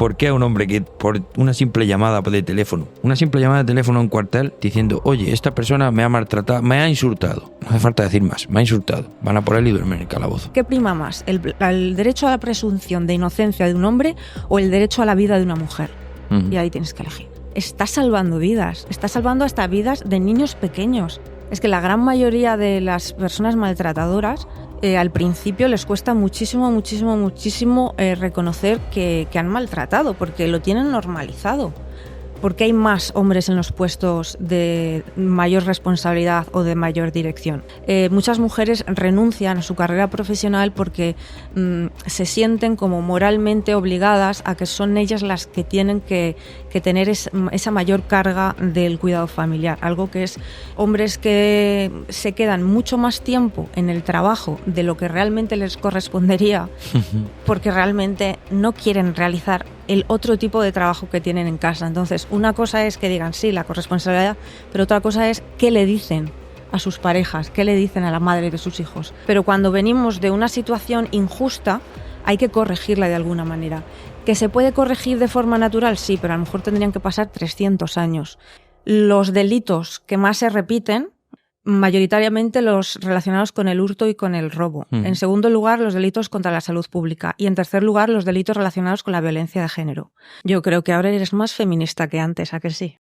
¿por qué a un hombre que por una simple llamada de teléfono a un cuartel diciendo, oye, esta persona me ha maltratado, me ha insultado, no hace falta decir más, me ha insultado, van a por él y duermen en el calabozo? ¿Qué prima más, el derecho a la presunción de inocencia de un hombre o el derecho a la vida de una mujer? Y ahí tienes que elegir. Está salvando vidas, está salvando hasta vidas de niños pequeños. Es que la gran mayoría de las personas maltratadoras al principio les cuesta muchísimo reconocer que han maltratado, porque lo tienen normalizado. Porque hay más hombres en los puestos de mayor responsabilidad o de mayor dirección. Muchas mujeres renuncian a su carrera profesional porque se sienten como moralmente obligadas a que son ellas las que tienen que tener esa mayor carga del cuidado familiar. Algo que es hombres que se quedan mucho más tiempo en el trabajo de lo que realmente les correspondería porque realmente no quieren realizar el otro tipo de trabajo que tienen en casa. Entonces, una cosa es que digan sí, la corresponsabilidad, pero otra cosa es qué le dicen a sus parejas, qué le dicen a la madre de sus hijos. Pero cuando venimos de una situación injusta, hay que corregirla de alguna manera. ¿Que se puede corregir de forma natural? Sí, pero a lo mejor tendrían que pasar 300 años. Los delitos que más se repiten, mayoritariamente los relacionados con el hurto y con el robo. En segundo lugar, los delitos contra la salud pública. Y en tercer lugar, los delitos relacionados con la violencia de género. Yo creo que ahora eres más feminista que antes, ¿a que sí?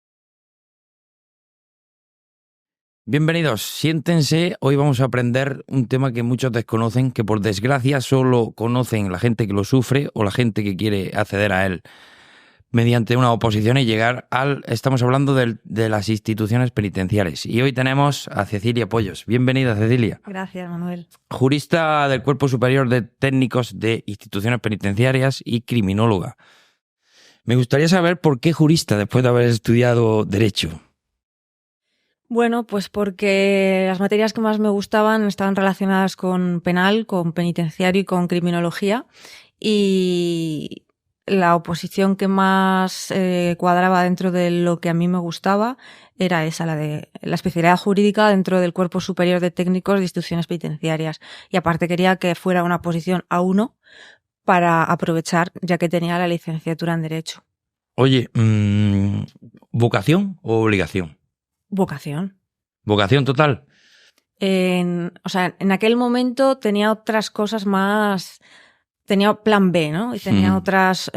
Bienvenidos, siéntense. Hoy vamos a aprender un tema que muchos desconocen, que por desgracia solo conocen la gente que lo sufre o la gente que quiere acceder a él mediante una oposición y llegar estamos hablando de las instituciones penitenciarias. Y hoy tenemos a Cecilia Pollos. Bienvenida, Cecilia. Gracias, Manuel. Jurista del Cuerpo Superior de Técnicos de Instituciones Penitenciarias y criminóloga. Me gustaría saber por qué jurista después de haber estudiado Derecho. Bueno, pues porque las materias que más me gustaban estaban relacionadas con penal, con penitenciario y con criminología. Y la oposición que más cuadraba dentro de lo que a mí me gustaba era esa, la de la especialidad jurídica dentro del Cuerpo Superior de Técnicos de Instituciones Penitenciarias. Y aparte quería que fuera una posición A1 para aprovechar, ya que tenía la licenciatura en Derecho. Oye, ¿vocación o obligación? Vocación. ¿Vocación total? En aquel momento tenía otras cosas más. Tenía plan B, ¿no? Y tenía otras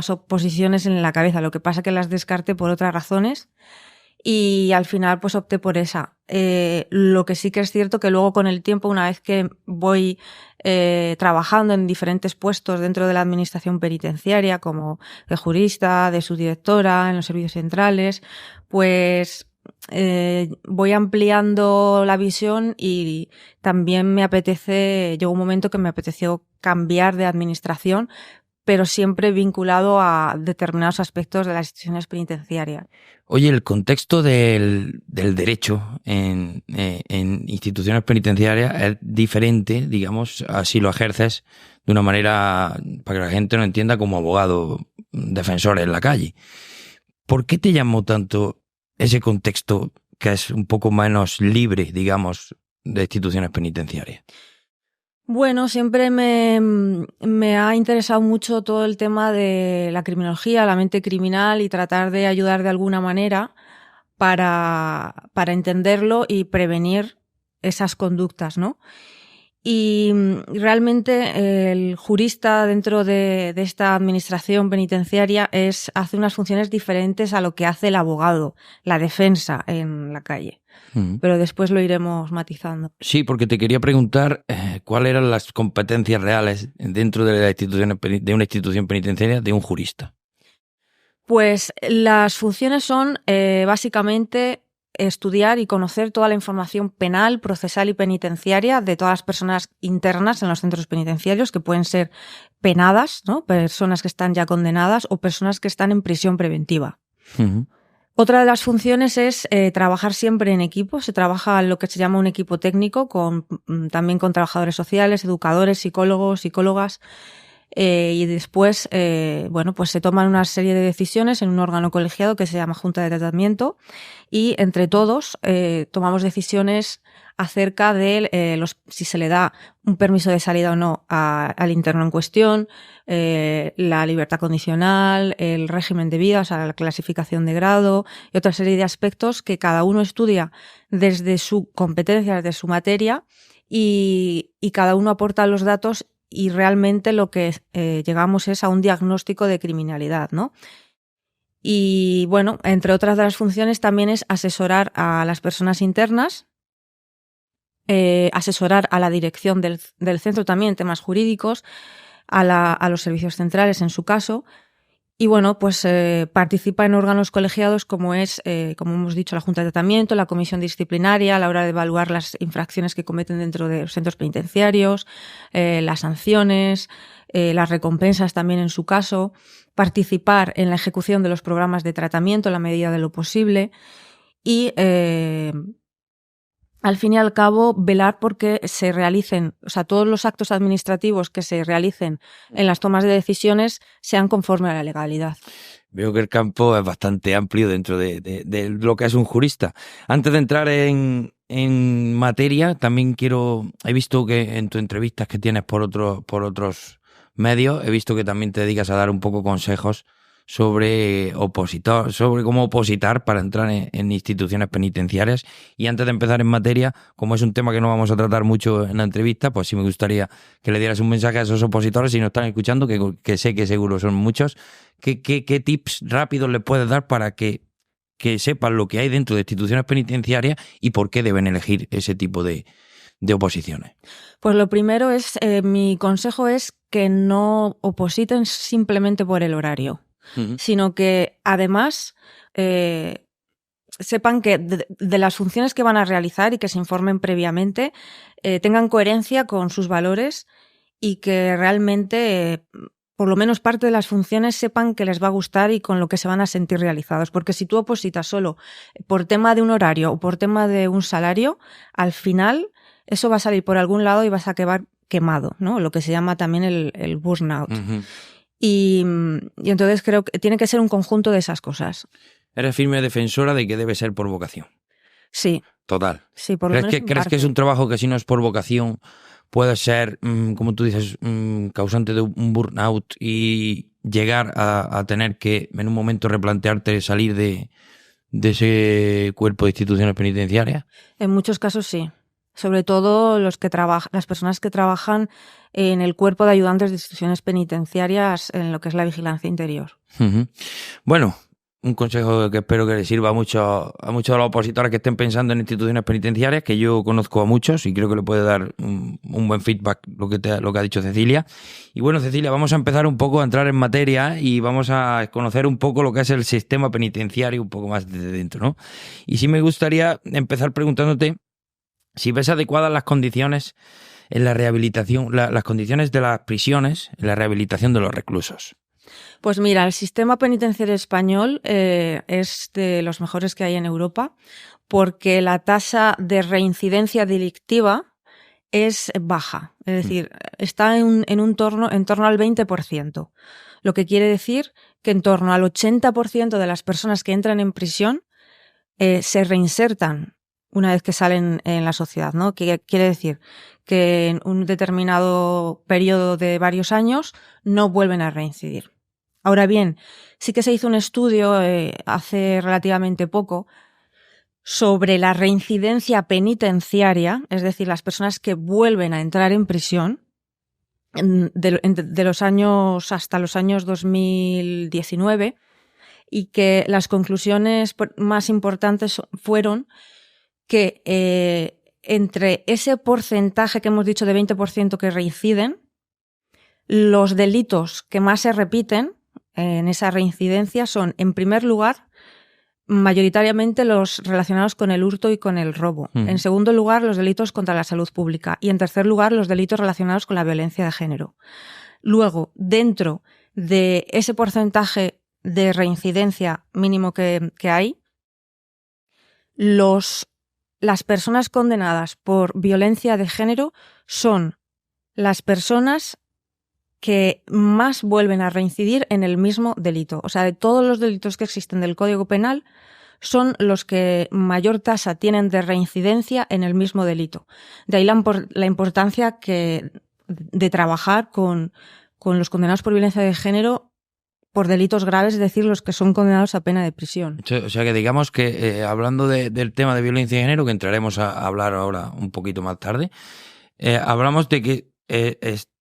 oposiciones en la cabeza. Lo que pasa que las descarté por otras razones y al final pues opté por esa. Lo que sí que es cierto que luego con el tiempo, una vez que voy trabajando en diferentes puestos dentro de la administración penitenciaria, como de jurista, de subdirectora, en los servicios centrales, pues voy ampliando la visión y también llegó un momento que me apeteció cambiar de administración, pero siempre vinculado a determinados aspectos de las instituciones penitenciarias. Oye, el contexto del derecho en instituciones penitenciarias es diferente, digamos, así lo ejerces de una manera para que la gente lo entienda como abogado defensor en la calle. ¿Por qué te llamó tanto ese contexto que es un poco menos libre, digamos, de instituciones penitenciarias? Bueno, siempre me ha interesado mucho todo el tema de la criminología, la mente criminal y tratar de ayudar de alguna manera para entenderlo y prevenir esas conductas, ¿no? Y realmente el jurista dentro de esta administración penitenciaria hace unas funciones diferentes a lo que hace el abogado, la defensa en la calle. Pero después lo iremos matizando. Sí, porque te quería preguntar cuáles eran las competencias reales dentro de de una institución penitenciaria de un jurista. Pues las funciones son básicamente estudiar y conocer toda la información penal, procesal y penitenciaria de todas las personas internas en los centros penitenciarios, que pueden ser penadas, ¿no? Personas que están ya condenadas o personas que están en prisión preventiva. Otra de las funciones es trabajar siempre en equipo. Se trabaja en lo que se llama un equipo técnico, también con trabajadores sociales, educadores, psicólogos, psicólogas. y después pues se toman una serie de decisiones en un órgano colegiado que se llama Junta de Tratamiento, y entre todos tomamos decisiones acerca de si se le da un permiso de salida o no al interno en cuestión, la libertad condicional, el régimen de vida, o sea, la clasificación de grado y otra serie de aspectos que cada uno estudia desde su competencia, desde su materia, y cada uno aporta los datos, y realmente lo que llegamos es a un diagnóstico de criminalidad, ¿no? Y bueno, entre otras de las funciones también es asesorar a las personas internas, asesorar a la dirección del centro también en temas jurídicos, a los servicios centrales en su caso, y bueno, pues participa en órganos colegiados como es, como hemos dicho, la Junta de Tratamiento, la Comisión Disciplinaria a la hora de evaluar las infracciones que cometen dentro de los centros penitenciarios, las sanciones, las recompensas también en su caso, participar en la ejecución de los programas de tratamiento en la medida de lo posible, y al fin y al cabo, velar porque se realicen, o sea, todos los actos administrativos que se realicen en las tomas de decisiones sean conforme a la legalidad. Veo que el campo es bastante amplio dentro de lo que es un jurista. Antes de entrar en materia, también he visto que en tus entrevistas que tienes por otros medios, he visto que también te dedicas a dar un poco consejos sobre cómo opositar para entrar en instituciones penitenciarias. Y antes de empezar en materia, como es un tema que no vamos a tratar mucho en la entrevista, pues sí me gustaría que le dieras un mensaje a esos opositores, si nos están escuchando, que sé que seguro son muchos. ¿Qué tips rápidos les puedes dar para que sepan lo que hay dentro de instituciones penitenciarias y por qué deben elegir ese tipo de oposiciones? Pues lo primero es, mi consejo es que no opositen simplemente por el horario, sino que además sepan que de las funciones que van a realizar y que se informen previamente, tengan coherencia con sus valores, y que realmente por lo menos parte de las funciones sepan que les va a gustar y con lo que se van a sentir realizados. Porque si tú opositas solo por tema de un horario o por tema de un salario, al final eso va a salir por algún lado y vas a quedar quemado, ¿no? Lo que se llama también el burnout. Uh-huh. Y entonces creo que tiene que ser un conjunto de esas cosas. Eres firme defensora de que debe ser por vocación. Sí. Total. Sí, por lo menos ¿Crees que es un trabajo que si no es por vocación puede ser, como tú dices, causante de un burnout y llegar a tener que en un momento replantearte salir de ese cuerpo de instituciones penitenciarias? En muchos casos sí. Sobre todo las personas que trabajan en el cuerpo de ayudantes de instituciones penitenciarias en lo que es la vigilancia interior. Uh-huh. Bueno, un consejo que espero que les sirva a muchos de los opositores que estén pensando en instituciones penitenciarias, que yo conozco a muchos y creo que le puede dar un buen feedback lo que ha dicho Cecilia. Y bueno, Cecilia, vamos a empezar un poco a entrar en materia y vamos a conocer un poco lo que es el sistema penitenciario un poco más desde dentro, ¿no? Y sí me gustaría empezar preguntándote si ves adecuadas las condiciones en la rehabilitación, las condiciones de las prisiones en la rehabilitación de los reclusos. Pues mira, el sistema penitenciario español es de los mejores que hay en Europa, porque la tasa de reincidencia delictiva es baja, es decir, está en torno al 20%, lo que quiere decir que en torno al 80% de las personas que entran en prisión se reinsertan una vez que salen en la sociedad, ¿no? Que quiere decir que en un determinado periodo de varios años no vuelven a reincidir. Ahora bien, sí que se hizo un estudio hace relativamente poco sobre la reincidencia penitenciaria, es decir, las personas que vuelven a entrar en prisión de los años hasta los años 2019, y que las conclusiones más importantes fueron que entre ese porcentaje que hemos dicho de 20% que reinciden, los delitos que más se repiten en esa reincidencia son, en primer lugar, mayoritariamente los relacionados con el hurto y con el robo. En segundo lugar, los delitos contra la salud pública. Y en tercer lugar, los delitos relacionados con la violencia de género. Luego, dentro de ese porcentaje de reincidencia mínimo que hay, las personas condenadas por violencia de género son las personas que más vuelven a reincidir en el mismo delito. O sea, de todos los delitos que existen del Código Penal, son los que mayor tasa tienen de reincidencia en el mismo delito. De ahí la importancia de trabajar con los condenados por violencia de género por delitos graves, es decir, los que son condenados a pena de prisión. O sea que digamos que hablando del tema de violencia de género, que entraremos a hablar ahora un poquito más tarde, hablamos de que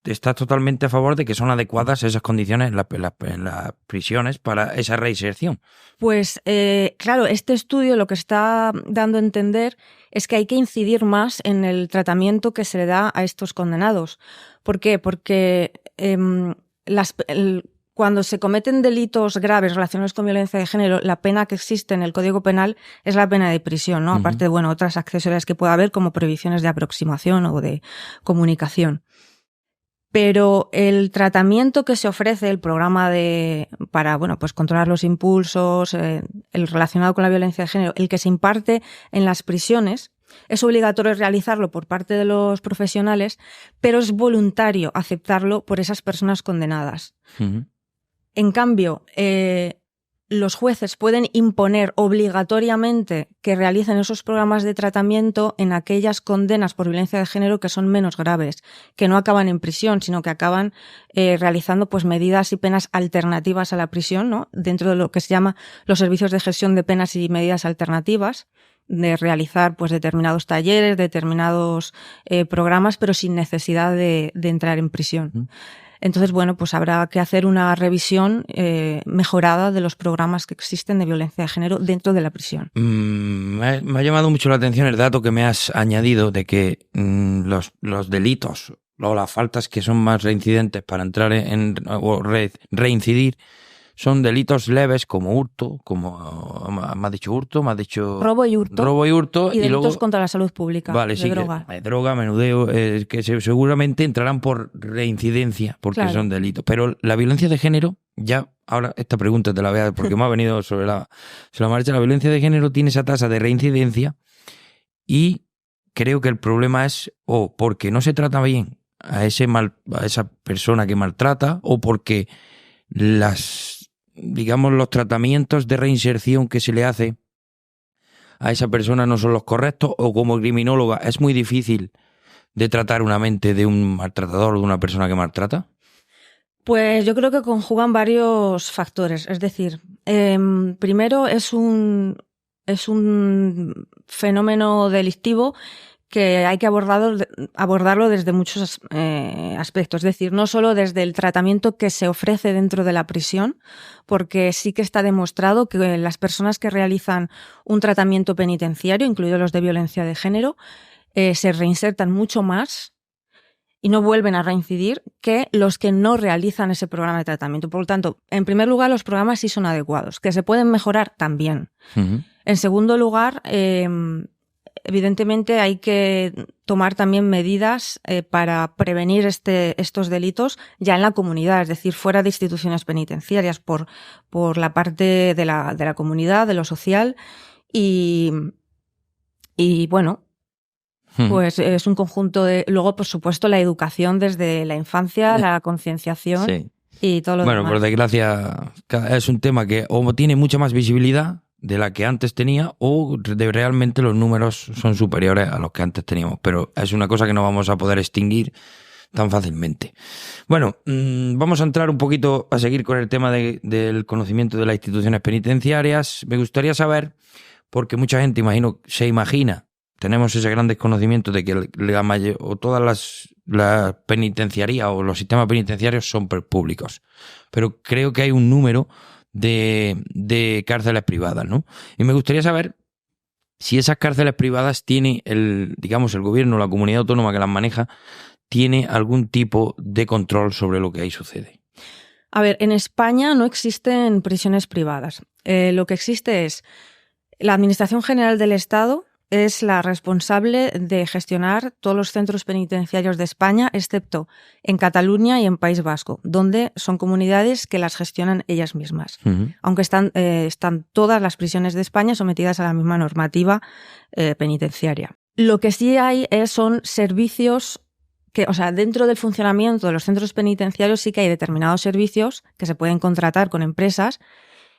estás totalmente a favor de que son adecuadas esas condiciones en las prisiones para esa reinserción. Pues claro, este estudio lo que está dando a entender es que hay que incidir más en el tratamiento que se le da a estos condenados. ¿Por qué? Porque cuando se cometen delitos graves relacionados con violencia de género, la pena que existe en el Código Penal es la pena de prisión, ¿no? Aparte de, otras accesorias que pueda haber, como prohibiciones de aproximación o de comunicación. Pero el tratamiento que se ofrece, el programa para controlar los impulsos, el relacionado con la violencia de género, el que se imparte en las prisiones, es obligatorio realizarlo por parte de los profesionales, pero es voluntario aceptarlo por esas personas condenadas. En cambio, los jueces pueden imponer obligatoriamente que realicen esos programas de tratamiento en aquellas condenas por violencia de género que son menos graves, que no acaban en prisión, sino que acaban realizando medidas y penas alternativas a la prisión, ¿no? Dentro de lo que se llama los servicios de gestión de penas y medidas alternativas, de realizar determinados talleres, determinados programas, pero sin necesidad de entrar en prisión. Entonces, habrá que hacer una revisión mejorada de los programas que existen de violencia de género dentro de la prisión. Me ha llamado mucho la atención el dato que me has añadido de que los delitos o las faltas que son más reincidentes para entrar o reincidir son delitos leves como hurto, como me has dicho hurto, me has dicho robo y hurto y delitos luego, contra la salud pública, vale, de droga. Droga, menudeo, que seguramente entrarán por reincidencia porque son delitos. Pero la violencia de género, ya ahora esta pregunta te la voy a dar porque me ha venido sobre la marcha. La violencia de género tiene esa tasa de reincidencia y creo que el problema es o porque no se trata bien a esa persona que maltrata o porque los tratamientos de reinserción que se le hace a esa persona no son los correctos, o como criminóloga es muy difícil de tratar una mente de un maltratador o de una persona que maltrata. Pues yo creo que conjugan varios factores. Es decir, primero es un fenómeno delictivo que hay que abordarlo desde muchos aspectos. Es decir, no solo desde el tratamiento que se ofrece dentro de la prisión, porque sí que está demostrado que las personas que realizan un tratamiento penitenciario, incluidos los de violencia de género, se reinsertan mucho más y no vuelven a reincidir que los que no realizan ese programa de tratamiento. Por lo tanto, en primer lugar, los programas sí son adecuados. ¿Que se pueden mejorar? También. En segundo lugar, evidentemente hay que tomar también medidas para prevenir estos delitos ya en la comunidad, es decir, fuera de instituciones penitenciarias, por la parte de la comunidad, de lo social y pues es un conjunto de... Luego, por supuesto, la educación desde la infancia, la concienciación y todo lo demás. Bueno, por desgracia es un tema que o tiene mucha más visibilidad de la que antes tenía o realmente los números son superiores a los que antes teníamos, pero es una cosa que no vamos a poder extinguir tan fácilmente. Bueno, vamos a entrar un poquito a seguir con el tema del conocimiento de las instituciones penitenciarias. Me gustaría saber, porque mucha gente se imagina, tenemos ese gran desconocimiento de que todas las penitenciarías o los sistemas penitenciarios son públicos, pero creo que hay un número de cárceles privadas, ¿no? Y me gustaría saber si esas cárceles privadas tiene el gobierno, la comunidad autónoma que las maneja, tiene algún tipo de control sobre lo que ahí sucede. A ver, en España no existen prisiones privadas. Lo que existe es la Administración General del Estado, es la responsable de gestionar todos los centros penitenciarios de España, excepto en Cataluña y en País Vasco, donde son comunidades que las gestionan ellas mismas. Aunque están todas las prisiones de España sometidas a la misma normativa penitenciaria. Lo que sí hay son servicios o sea, dentro del funcionamiento de los centros penitenciarios sí que hay determinados servicios que se pueden contratar con empresas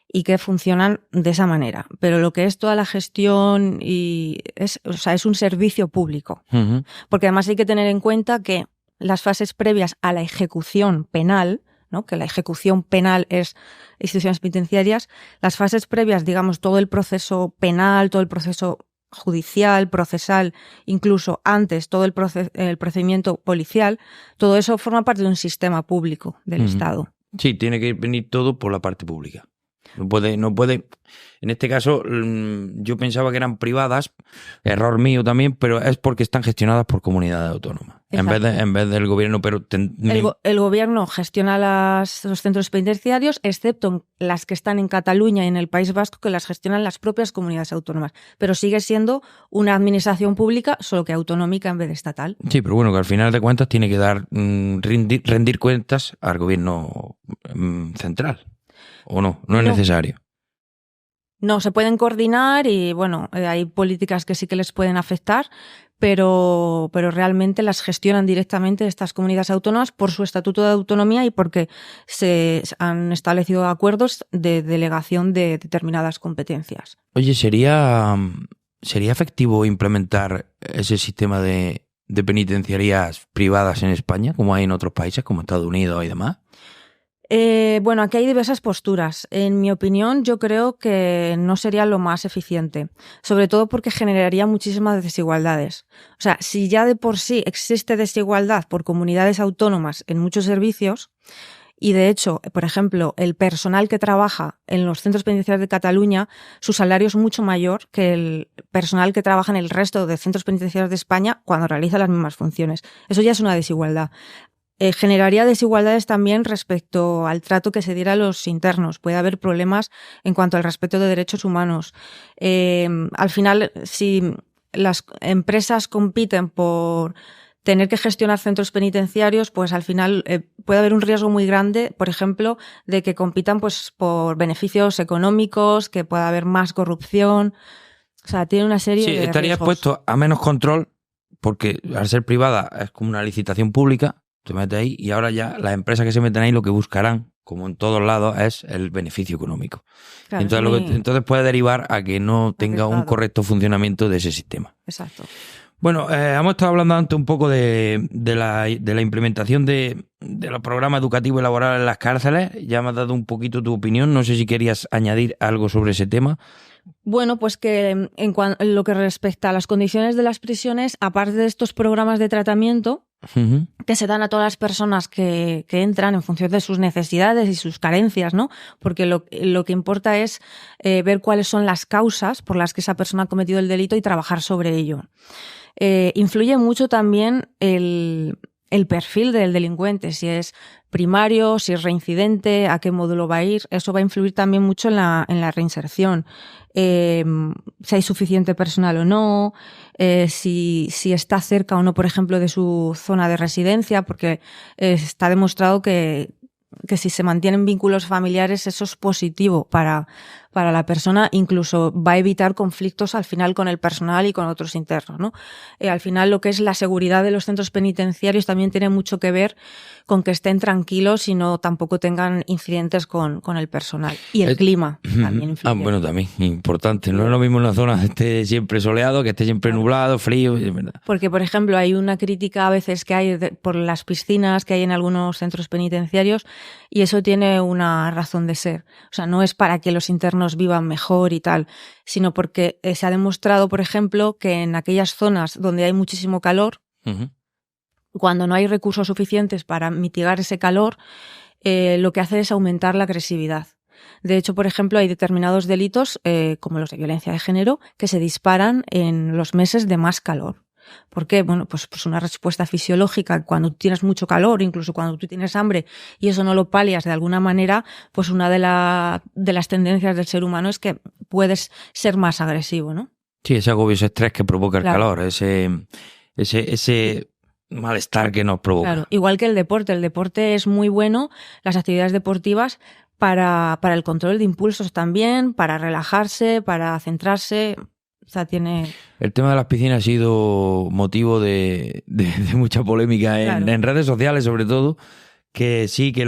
y que funcionan de esa manera. Pero lo que es toda la gestión es un servicio público. Uh-huh. Porque además hay que tener en cuenta que las fases previas a la ejecución penal, ¿no? Que la ejecución penal es instituciones penitenciarias, las fases previas, digamos, todo el proceso penal, todo el proceso judicial, procesal, incluso antes todo el procedimiento policial, todo eso forma parte de un sistema público del Estado. Sí, tiene que venir todo por la parte pública. No puede. En este caso, yo pensaba que eran privadas, error mío también, pero es porque están gestionadas por comunidades autónomas, en vez del gobierno. Pero el gobierno gestiona los centros penitenciarios, excepto las que están en Cataluña y en el País Vasco, que las gestionan las propias comunidades autónomas. Pero sigue siendo una administración pública, solo que autonómica en vez de estatal. Sí, pero bueno, que al final de cuentas tiene que rendir cuentas al gobierno central. ¿O no? No es necesario. No, se pueden coordinar y, bueno, hay políticas que sí que les pueden afectar, pero realmente las gestionan directamente estas comunidades autónomas por su estatuto de autonomía y porque se han establecido acuerdos de delegación de determinadas competencias. Oye, ¿sería efectivo implementar ese sistema de penitenciarías privadas en España, como hay en otros países, como Estados Unidos y demás? Bueno, aquí hay diversas posturas. En mi opinión, yo creo que no sería lo más eficiente, sobre todo porque generaría muchísimas desigualdades. O sea, si ya de por sí existe desigualdad por comunidades autónomas en muchos servicios, y de hecho, por ejemplo, el personal que trabaja en los centros penitenciarios de Cataluña, su salario es mucho mayor que el personal que trabaja en el resto de centros penitenciarios de España cuando realiza las mismas funciones. Eso ya es una desigualdad. Generaría desigualdades también respecto al trato que se diera a los internos. Puede haber problemas en cuanto al respeto de derechos humanos. Al final, si las empresas compiten por tener que gestionar centros penitenciarios, pues al final puede haber un riesgo muy grande, por ejemplo, de que compitan pues por beneficios económicos, que pueda haber más corrupción. O sea, tiene una serie de riesgos. Sí, estaría expuesto a menos control, porque al ser privada es como una licitación pública. Te metes ahí y ahora ya las empresas que se meten ahí lo que buscarán, como en todos lados, es el beneficio económico. Claro, entonces puede derivar a que no tenga un correcto funcionamiento de ese sistema. Exacto. Bueno, hemos estado hablando antes un poco de la implementación de los programas educativos y laborales en las cárceles. Ya me has dado un poquito tu opinión. No sé si querías añadir algo sobre ese tema. Bueno, pues que en lo que respecta a las condiciones de las prisiones, aparte de estos programas de tratamiento, uh-huh, que se dan a todas las personas que entran en función de sus necesidades y sus carencias, ¿no? Porque lo que importa es ver cuáles son las causas por las que esa persona ha cometido el delito y trabajar sobre ello. Influye mucho también el perfil del delincuente, si es primario, si es reincidente, a qué módulo va a ir. Eso va a influir también mucho en la reinserción. Si hay suficiente personal o no, si está cerca o no, por ejemplo, de su zona de residencia, porque está demostrado que si se mantienen vínculos familiares, eso es positivo para la persona, incluso va a evitar conflictos al final con el personal y con otros internos, ¿no? Al final lo que es la seguridad de los centros penitenciarios también tiene mucho que ver con que estén tranquilos y no tampoco tengan incidentes con el personal. Y el clima también influye. Bueno, también importante. No es lo mismo en una zona que esté siempre soleado, que esté siempre nublado, frío, es verdad. Porque, por ejemplo, hay una crítica a veces que hay por las piscinas que hay en algunos centros penitenciarios y eso tiene una razón de ser. O sea, no es para que los internos vivan mejor y tal, sino porque se ha demostrado, por ejemplo, que en aquellas zonas donde hay muchísimo calor, uh-huh, cuando no hay recursos suficientes para mitigar ese calor, lo que hace es aumentar la agresividad. De hecho, por ejemplo, hay determinados delitos, como los de violencia de género, que se disparan en los meses de más calor. ¿Por qué? Bueno, pues una respuesta fisiológica. Cuando tú tienes mucho calor, incluso cuando tú tienes hambre y eso no lo palias de alguna manera, pues una de las tendencias del ser humano es que puedes ser más agresivo, ¿no? Sí, ese agobio, ese estrés que provoca el calor, ese malestar que nos provoca. Claro, igual que el deporte es muy bueno, las actividades deportivas para el control de impulsos también, para relajarse, para centrarse. O sea, tiene... El tema de las piscinas ha sido motivo de mucha polémica en redes sociales, sobre todo, que sí, que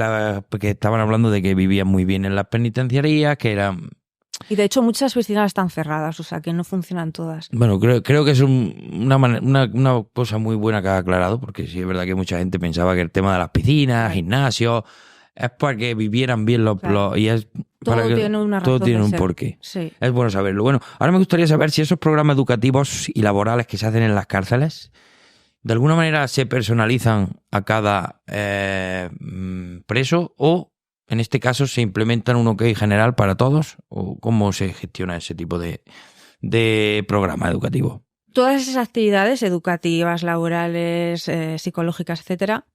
estaban hablando de que vivían muy bien en las penitenciarías, que eran... Y de hecho muchas piscinas están cerradas, o sea, que no funcionan todas. Bueno, creo que es una cosa muy buena que ha aclarado, porque sí es verdad que mucha gente pensaba que el tema de las piscinas, gimnasios, es para que vivieran bien y es para que tiene una razón, todo tiene un porqué. Sí. Es bueno saberlo. Bueno, ahora me gustaría saber si esos programas educativos y laborales que se hacen en las cárceles, de alguna manera se personalizan a cada preso, o en este caso se implementan un OK general para todos, o cómo se gestiona ese tipo de programa educativo. Todas esas actividades educativas, laborales, psicológicas, etcétera,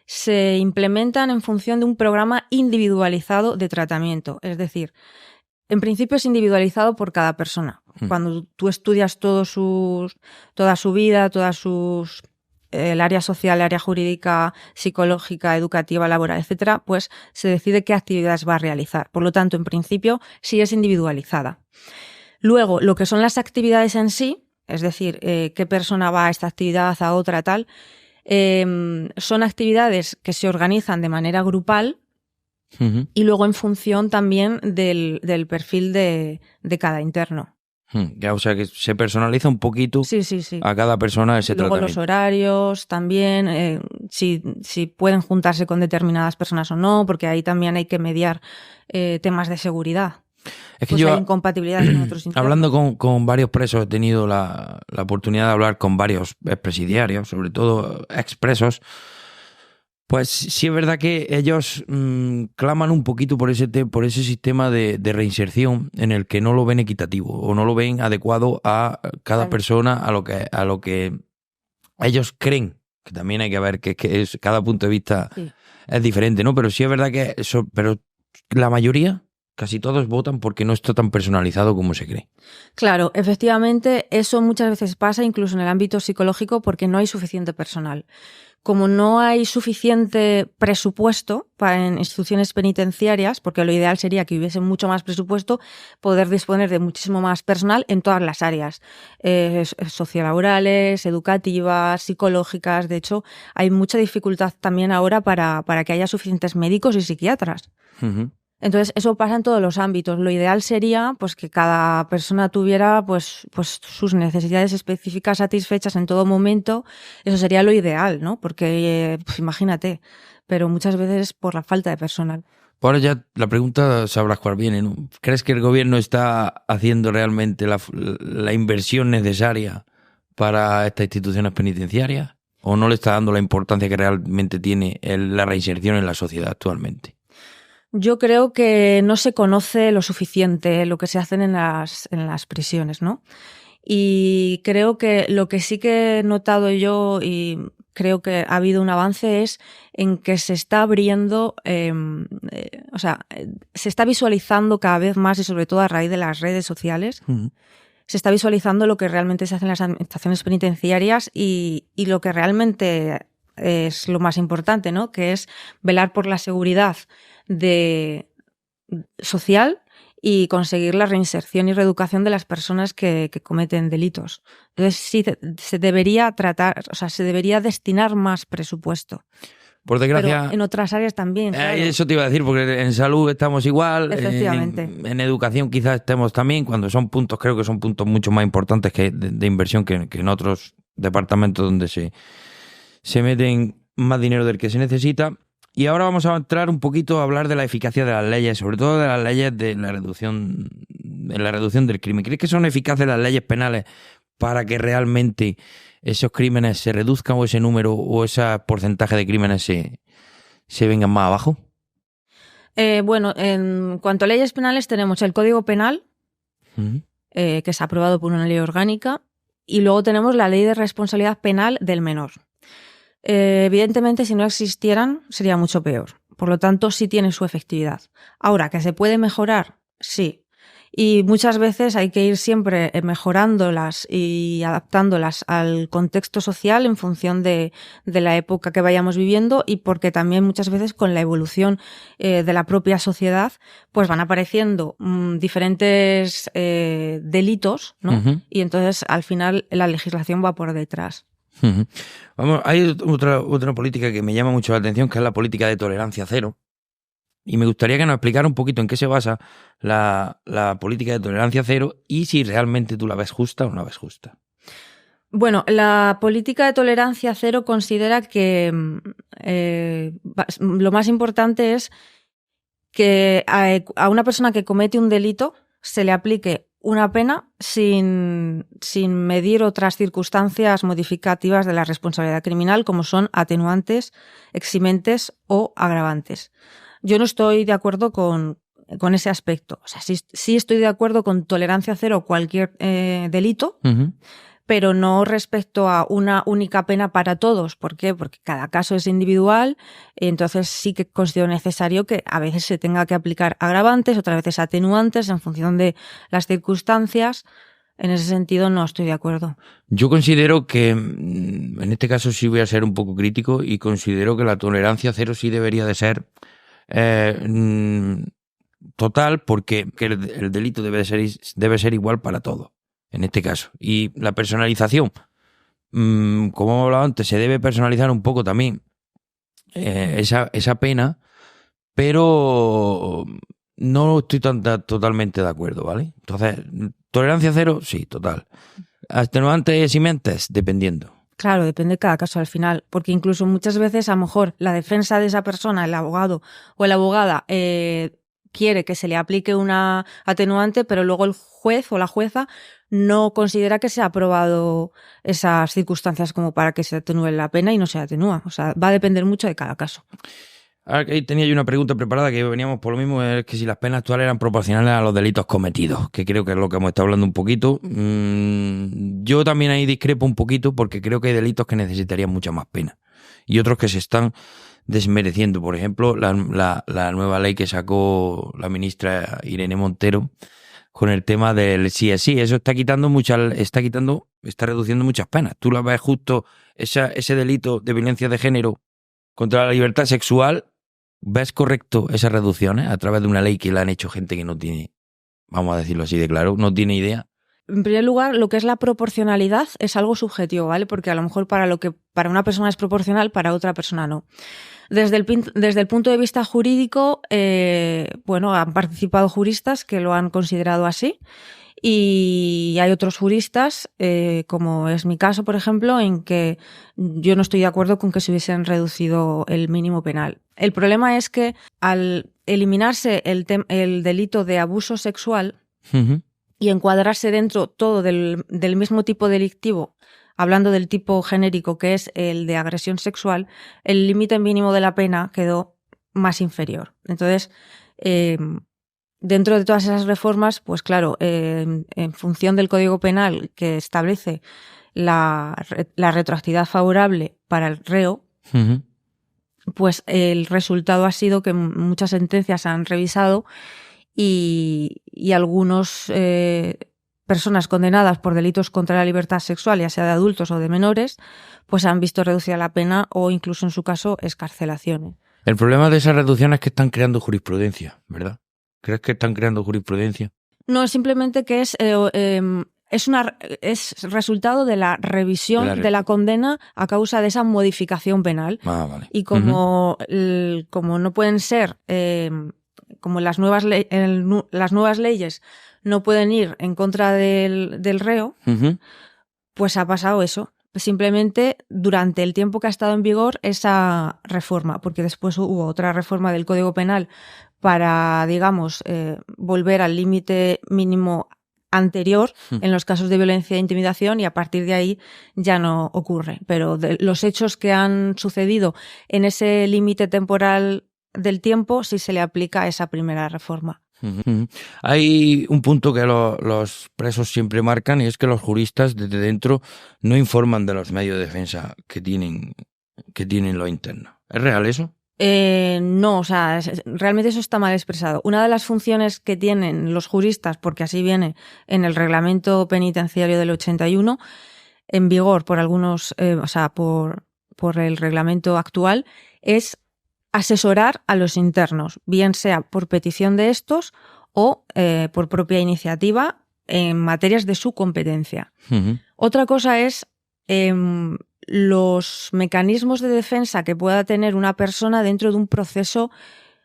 se implementan en función de un programa individualizado de tratamiento. Es decir, en principio es individualizado por cada persona. Cuando tú estudias toda su vida, el área social, el área jurídica, psicológica, educativa, laboral, etcétera, pues se decide qué actividades va a realizar. Por lo tanto, en principio, sí es individualizada. Luego, lo que son las actividades en sí, es decir, qué persona va a esta actividad, a otra, tal, son actividades que se organizan de manera grupal y luego en función también del perfil de cada interno. O sea, que se personaliza un poquito sí. a cada persona ese luego tratamiento. Los horarios también, si pueden juntarse con determinadas personas o no, porque ahí también hay que mediar temas de seguridad. Es que pues hay incompatibilidades con otros internos. Hablando con varios presos, he tenido la oportunidad de hablar con varios expresidiarios, sobre todo expresos. Pues sí es verdad que ellos claman un poquito por ese sistema de reinserción en el que no lo ven equitativo o no lo ven adecuado a cada persona, a lo que ellos creen, que también hay que ver que cada punto de vista es diferente, ¿no? Pero sí es verdad que pero la mayoría, casi todos votan porque no está tan personalizado como se cree. Claro, efectivamente, eso muchas veces pasa incluso en el ámbito psicológico porque no hay suficiente personal. Como no hay suficiente presupuesto en instituciones penitenciarias, porque lo ideal sería que hubiese mucho más presupuesto, poder disponer de muchísimo más personal en todas las áreas, sociolaborales, educativas, psicológicas. De hecho, hay mucha dificultad también ahora para que haya suficientes médicos y psiquiatras. Uh-huh. Entonces, eso pasa en todos los ámbitos. Lo ideal sería pues que cada persona tuviera pues sus necesidades específicas satisfechas en todo momento. Eso sería lo ideal, ¿no? Porque, imagínate, pero muchas veces por la falta de personal. Ahora ya la pregunta sabrás cuál viene, ¿no? ¿Crees que el gobierno está haciendo realmente la inversión necesaria para estas instituciones penitenciarias? ¿O no le está dando la importancia que realmente tiene la reinserción en la sociedad actualmente? Yo creo que no se conoce lo suficiente lo que se hacen en las prisiones, ¿no? Y creo que lo que sí que he notado yo y creo que ha habido un avance es en que se está abriendo, se está visualizando cada vez más y sobre todo a raíz de las redes sociales, se está visualizando lo que realmente se hace en las administraciones penitenciarias y lo que realmente es lo más importante, ¿no? Que es velar por la seguridad social y conseguir la reinserción y reeducación de las personas que cometen delitos. Entonces sí, se debería destinar más presupuesto. Por desgracia, pero en otras áreas también. Claro. Eso te iba a decir, porque en salud estamos igual, efectivamente. En educación quizás estemos también, cuando son puntos, creo que son puntos mucho más importantes que de inversión que en otros departamentos donde se meten más dinero del que se necesita. Y ahora vamos a entrar un poquito a hablar de la eficacia de las leyes, sobre todo de las leyes de la reducción del crimen. ¿Crees que son eficaces las leyes penales para que realmente esos crímenes se reduzcan o ese número o ese porcentaje de crímenes se vengan más abajo? Bueno, en cuanto a leyes penales tenemos el Código Penal, que es aprobado por una ley orgánica, y luego tenemos la Ley de Responsabilidad Penal del Menor. Evidentemente, si no existieran, sería mucho peor. Por lo tanto, sí tiene su efectividad. Ahora, ¿que se puede mejorar? Sí. Y muchas veces hay que ir siempre mejorándolas y adaptándolas al contexto social en función de la época que vayamos viviendo, y porque también muchas veces con la evolución de la propia sociedad pues van apareciendo diferentes delitos, ¿no? Uh-huh. Y entonces al final la legislación va por detrás. Uh-huh. Vamos, hay otra política que me llama mucho la atención, que es la política de tolerancia cero. Y me gustaría que nos explicara un poquito en qué se basa la política de tolerancia cero y si realmente tú la ves justa o no la ves justa. Bueno, la política de tolerancia cero considera que lo más importante es que a una persona que comete un delito se le aplique una pena sin medir otras circunstancias modificativas de la responsabilidad criminal, como son atenuantes, eximentes o agravantes. Yo no estoy de acuerdo con ese aspecto. O sea, sí estoy de acuerdo con tolerancia cero cualquier delito, uh-huh. Pero no respecto a una única pena para todos. ¿Por qué? Porque cada caso es individual, entonces sí que considero necesario que a veces se tenga que aplicar agravantes, otras veces atenuantes en función de las circunstancias. En ese sentido no estoy de acuerdo. Yo considero que, en este caso sí voy a ser un poco crítico, y considero que la tolerancia cero sí debería de ser total, porque el delito debe ser igual para todos, en este caso. Y la personalización, como hemos hablado antes, se debe personalizar un poco también esa pena, pero no estoy totalmente de acuerdo, ¿vale? Entonces, tolerancia cero, sí, total. Atenuantes y eximentes, dependiendo. Claro, depende de cada caso al final, porque incluso muchas veces a lo mejor la defensa de esa persona, el abogado o la abogada, quiere que se le aplique una atenuante, pero luego el juez o la jueza no considera que se ha probado esas circunstancias como para que se atenúe la pena y no se atenúa. O sea, va a depender mucho de cada caso. Ahí tenía yo una pregunta preparada, que veníamos por lo mismo, es que si las penas actuales eran proporcionales a los delitos cometidos, que creo que es lo que hemos estado hablando un poquito. Yo también ahí discrepo un poquito, porque creo que hay delitos que necesitarían mucha más pena y otros que se están desmereciendo. Por ejemplo, la nueva ley que sacó la ministra Irene Montero con el tema del sí es sí, eso está reduciendo muchas penas. Tú la ves justo, ese delito de violencia de género contra la libertad sexual, ¿ves correcto esas reducciones a través de una ley que la han hecho gente que no tiene, vamos a decirlo así de claro, no tiene idea? En primer lugar, lo que es la proporcionalidad es algo subjetivo, ¿vale? Porque a lo mejor para una persona es proporcional, para otra persona no. Desde el punto de vista jurídico, han participado juristas que lo han considerado así, y hay otros juristas, como es mi caso, por ejemplo, en que yo no estoy de acuerdo con que se hubiesen reducido el mínimo penal. El problema es que al eliminarse el delito de abuso sexual, uh-huh, y encuadrarse dentro todo del mismo tipo delictivo, hablando del tipo genérico que es el de agresión sexual, el límite mínimo de la pena quedó más inferior. Entonces, dentro de todas esas reformas, pues claro, en función del Código Penal, que establece la retroactividad favorable para el reo, uh-huh, pues el resultado ha sido que muchas sentencias se han revisado y algunos personas condenadas por delitos contra la libertad sexual, ya sea de adultos o de menores, pues han visto reducida la pena o incluso en su caso excarcelaciones. El problema de esas reducciones es que están creando jurisprudencia, ¿verdad? ¿Crees que están creando jurisprudencia? No, simplemente que es resultado de la revisión de la condena a causa de esa modificación penal. Ah, vale. Y como no pueden ser, como las nuevas leyes no pueden ir en contra del reo, uh-huh, pues ha pasado eso. Simplemente durante el tiempo que ha estado en vigor esa reforma, porque después hubo otra reforma del Código Penal para, digamos, volver al límite mínimo anterior en los casos de violencia e intimidación, y a partir de ahí ya no ocurre. Pero los hechos que han sucedido en ese límite temporal del tiempo sí se le aplica esa primera reforma. Hay un punto que los presos siempre marcan, y es que los juristas desde dentro no informan de los medios de defensa que tienen los internos. ¿Es real eso? No, o sea, realmente eso está mal expresado. Una de las funciones que tienen los juristas, porque así viene en el reglamento penitenciario del 81, en vigor por algunos, por el reglamento actual, es asesorar a los internos, bien sea por petición de estos o por propia iniciativa en materias de su competencia. Uh-huh. Otra cosa es los mecanismos de defensa que pueda tener una persona dentro de un proceso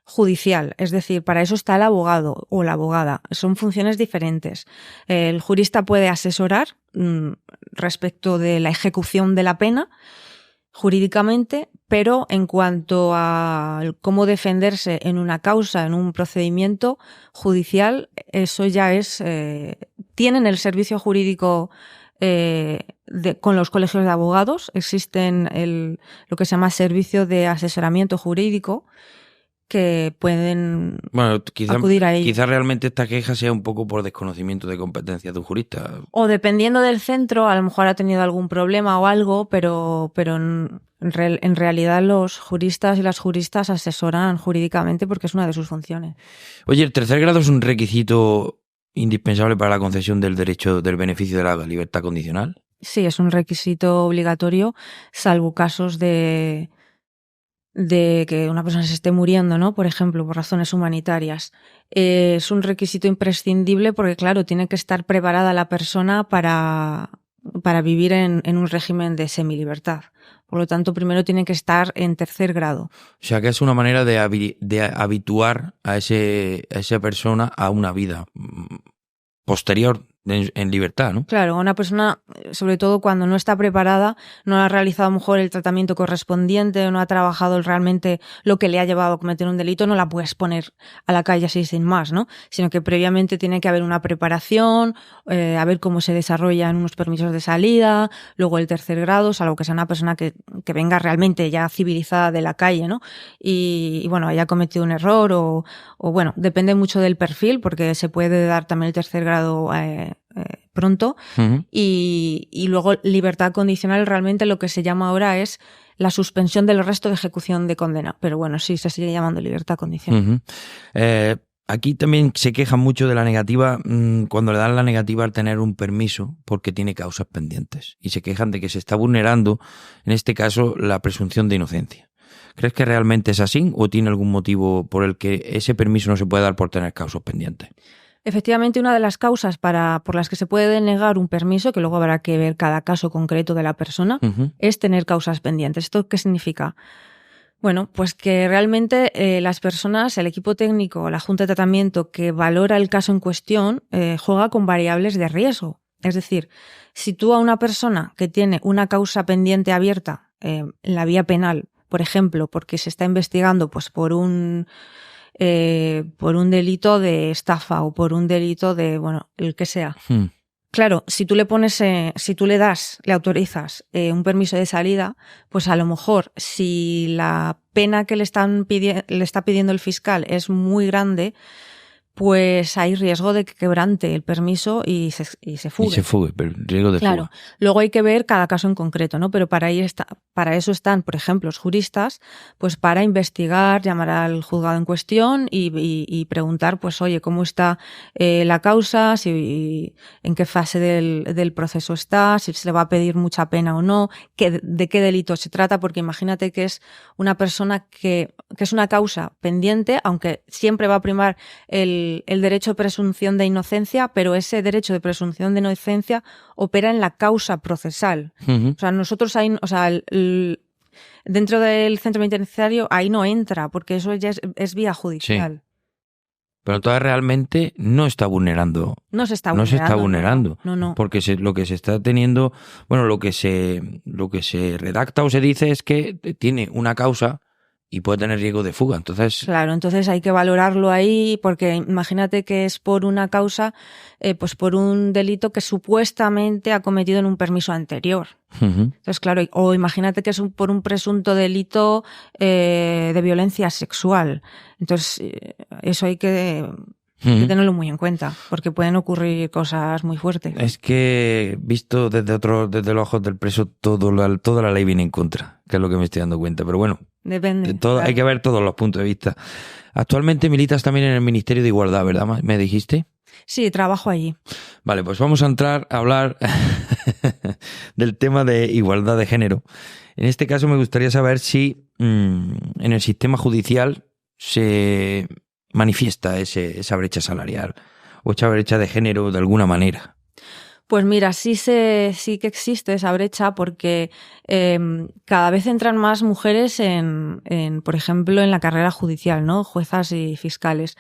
judicial. Es decir, para eso está el abogado o la abogada. Son funciones diferentes. El jurista puede asesorar respecto de la ejecución de la pena jurídicamente, pero en cuanto a cómo defenderse en una causa, en un procedimiento judicial, eso ya es... tienen el servicio jurídico con los colegios de abogados, existen lo que se llama servicio de asesoramiento jurídico, que pueden acudir a ello. Quizás realmente esta queja sea un poco por desconocimiento de competencias de un jurista. O dependiendo del centro, a lo mejor ha tenido algún problema o algo, pero en realidad los juristas y las juristas asesoran jurídicamente porque es una de sus funciones. Oye, ¿el tercer grado es un requisito indispensable para la concesión del derecho del beneficio de la libertad condicional? Sí, es un requisito obligatorio, salvo casos de que una persona se esté muriendo, ¿no? Por ejemplo, por razones humanitarias. Es un requisito imprescindible porque, claro, tiene que estar preparada la persona para vivir en un régimen de semilibertad. Por lo tanto, primero tiene que estar en tercer grado. O sea, que es una manera de habituar a esa persona a una vida posterior en libertad, ¿no? Claro, una persona, sobre todo cuando no está preparada, no ha realizado a lo mejor el tratamiento correspondiente, no ha trabajado realmente lo que le ha llevado a cometer un delito, no la puedes poner a la calle así sin más, ¿no? Sino que previamente tiene que haber una preparación, a ver cómo se desarrollan unos permisos de salida, luego el tercer grado, salvo que sea una persona que venga realmente ya civilizada de la calle, ¿no? Y bueno, haya cometido un error o bueno, depende mucho del perfil, porque se puede dar también el tercer grado pronto. Uh-huh. Y luego libertad condicional, realmente lo que se llama ahora es la suspensión del resto de ejecución de condena. Pero bueno, sí, se sigue llamando libertad condicional. Uh-huh. Aquí también se quejan mucho de la negativa, cuando le dan la negativa al tener un permiso porque tiene causas pendientes. Y se quejan de que se está vulnerando, en este caso, la presunción de inocencia. ¿Crees que realmente es así o tiene algún motivo por el que ese permiso no se puede dar por tener causas pendientes? Efectivamente, una de las causas por las que se puede denegar un permiso, que luego habrá que ver cada caso concreto de la persona, uh-huh, es tener causas pendientes. ¿Esto qué significa? Bueno, pues que realmente las personas, el equipo técnico, la Junta de Tratamiento que valora el caso en cuestión, juega con variables de riesgo. Es decir, si tú a una persona que tiene una causa pendiente abierta en la vía penal, por ejemplo, porque se está investigando pues por un delito de estafa o por un delito de, bueno, el que sea. Claro, si tú le autorizas un permiso de salida, pues a lo mejor si la pena que le está pidiendo el fiscal es muy grande, pues hay riesgo de que quebrante el permiso y se fugue. Y se fugue, pero riesgo de fuga. Luego hay que ver cada caso en concreto, ¿no? Pero para eso están, por ejemplo, los juristas, pues para investigar, llamar al juzgado en cuestión y preguntar, pues, oye, ¿cómo está la causa? En qué fase del proceso está, si se le va a pedir mucha pena o no, de qué delito se trata, porque imagínate que es una persona que es una causa pendiente, aunque siempre va a primar el derecho de presunción de inocencia, pero ese derecho de presunción de inocencia opera en la causa procesal. Uh-huh. O sea, nosotros ahí, dentro del centro penitenciario ahí no entra, porque eso ya es vía judicial. Sí. Pero entonces realmente no está vulnerando. No se está vulnerando. No. Porque lo que se está teniendo, bueno, lo que se redacta o se dice es que tiene una causa y puede tener riesgo de fuga. Claro, entonces hay que valorarlo ahí, porque imagínate que es por una causa, pues por un delito que supuestamente ha cometido en un permiso anterior. Uh-huh. Entonces, claro, o imagínate que es por un presunto delito de violencia sexual. Entonces, eso hay que Hay que tenerlo muy en cuenta, porque pueden ocurrir cosas muy fuertes. Es que, visto desde los ojos del preso, toda la ley viene en contra, que es lo que me estoy dando cuenta. Pero bueno, depende. Claro. Hay que ver todos los puntos de vista. Actualmente militas también en el Ministerio de Igualdad, ¿verdad? ¿Me dijiste? Sí, trabajo allí. Vale, pues vamos a entrar a hablar del tema de igualdad de género. En este caso me gustaría saber si en el sistema judicial se manifiesta esa brecha salarial o esa brecha de género de alguna manera. Pues mira, sí que existe esa brecha porque cada vez entran más mujeres por ejemplo, en la carrera judicial, ¿no? Juezas y fiscales.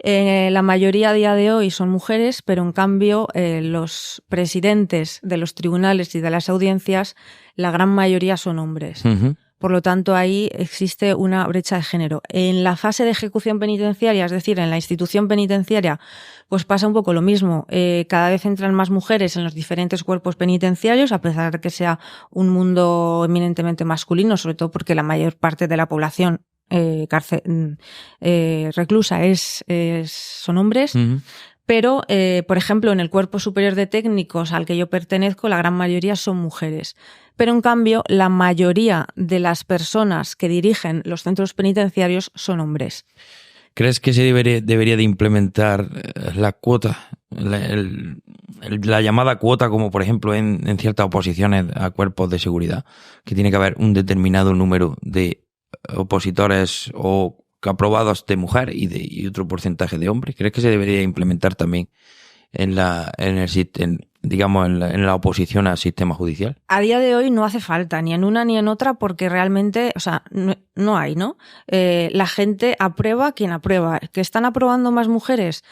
La mayoría a día de hoy son mujeres, pero en cambio los presidentes de los tribunales y de las audiencias, la gran mayoría son hombres. Uh-huh. Por lo tanto, ahí existe una brecha de género. En la fase de ejecución penitenciaria, es decir, en la institución penitenciaria, pues pasa un poco lo mismo. Cada vez entran más mujeres en los diferentes cuerpos penitenciarios, a pesar de que sea un mundo eminentemente masculino, sobre todo porque la mayor parte de la población reclusa son hombres. Uh-huh. Pero, por ejemplo, en el Cuerpo Superior de Técnicos al que yo pertenezco, la gran mayoría son mujeres. Pero, en cambio, la mayoría de las personas que dirigen los centros penitenciarios son hombres. ¿Crees que se debería de implementar la cuota, la llamada cuota, como por ejemplo en ciertas oposiciones a cuerpos de seguridad, que tiene que haber un determinado número de opositores o aprobados de mujer y otro porcentaje de hombres? ¿Crees que se debería implementar también en la oposición al sistema judicial? A día de hoy no hace falta ni en una ni en otra porque realmente, no hay, ¿no? La gente aprueba quien aprueba. ¿Que están aprobando más mujeres?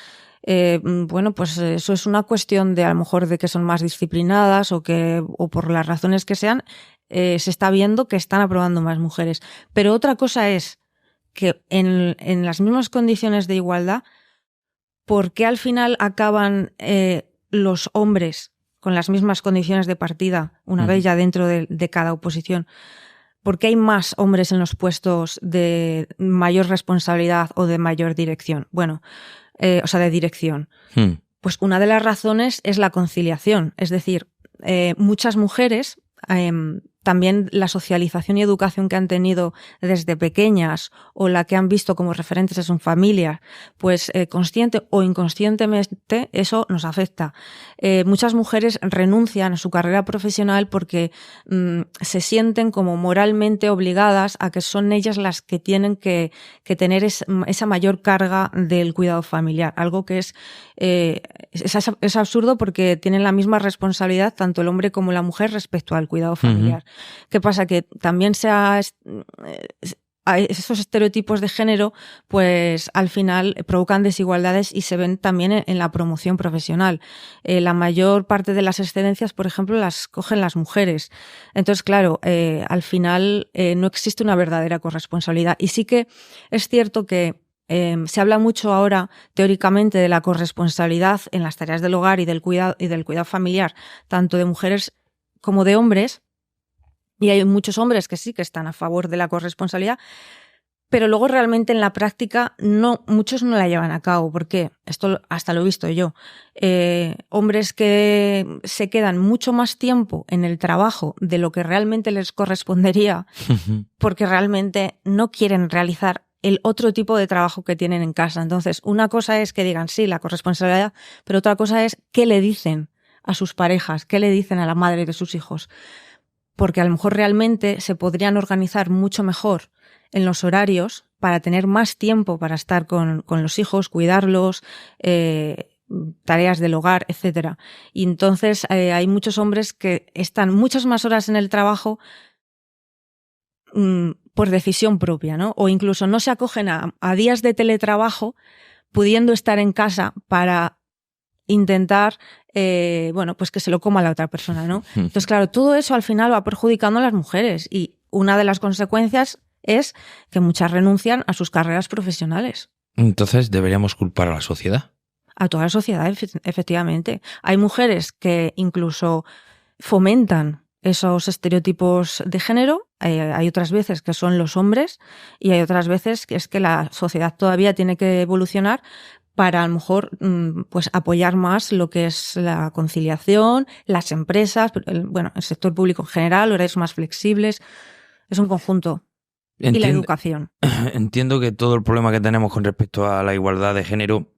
Bueno, pues eso es una cuestión de a lo mejor de que son más disciplinadas o por las razones que sean, se está viendo que están aprobando más mujeres. Pero otra cosa es que en las mismas condiciones de igualdad, ¿por qué al final acaban los hombres con las mismas condiciones de partida una vez ya dentro de cada oposición? ¿Por qué hay más hombres en los puestos de mayor responsabilidad o de mayor dirección? Bueno, de dirección. Pues una de las razones es la conciliación. Es decir, muchas mujeres también la socialización y educación que han tenido desde pequeñas o la que han visto como referentes en su familia, pues consciente o inconscientemente eso nos afecta. Muchas mujeres renuncian a su carrera profesional porque se sienten como moralmente obligadas a que son ellas las que tienen que tener esa mayor carga del cuidado familiar, algo que es absurdo porque tienen la misma responsabilidad tanto el hombre como la mujer respecto al cuidado familiar. Uh-huh. ¿Qué pasa? Que también esos estereotipos de género, pues al final provocan desigualdades y se ven también en la promoción profesional. La mayor parte de las excedencias, por ejemplo, las cogen las mujeres. Entonces, claro, al final no existe una verdadera corresponsabilidad. Y sí que es cierto que se habla mucho ahora, teóricamente, de la corresponsabilidad en las tareas del hogar y del cuidado familiar, tanto de mujeres como de hombres. Y hay muchos hombres que sí que están a favor de la corresponsabilidad, pero luego realmente en la práctica muchos no la llevan a cabo. ¿Por qué? Esto hasta lo he visto yo. Hombres que se quedan mucho más tiempo en el trabajo de lo que realmente les correspondería porque realmente no quieren realizar el otro tipo de trabajo que tienen en casa. Entonces, una cosa es que digan sí, la corresponsabilidad, pero otra cosa es qué le dicen a sus parejas, qué le dicen a la madre de sus hijos. Porque a lo mejor realmente se podrían organizar mucho mejor en los horarios para tener más tiempo para estar con los hijos, cuidarlos, tareas del hogar, etcétera. Y entonces hay muchos hombres que están muchas más horas en el trabajo por decisión propia, ¿no? O incluso no se acogen a días de teletrabajo pudiendo estar en casa para intentar pues que se lo coma la otra persona, ¿no? Entonces, claro, todo eso al final va perjudicando a las mujeres y una de las consecuencias es que muchas renuncian a sus carreras profesionales. Entonces, ¿deberíamos culpar a la sociedad? A toda la sociedad, efectivamente. Hay mujeres que incluso fomentan esos estereotipos de género, hay otras veces que son los hombres y hay otras veces que es que la sociedad todavía tiene que evolucionar para a lo mejor pues apoyar más lo que es la conciliación, las empresas, bueno, el sector público en general, horarios más flexibles. Es un conjunto. Y la educación. Entiendo que todo el problema que tenemos con respecto a la igualdad de género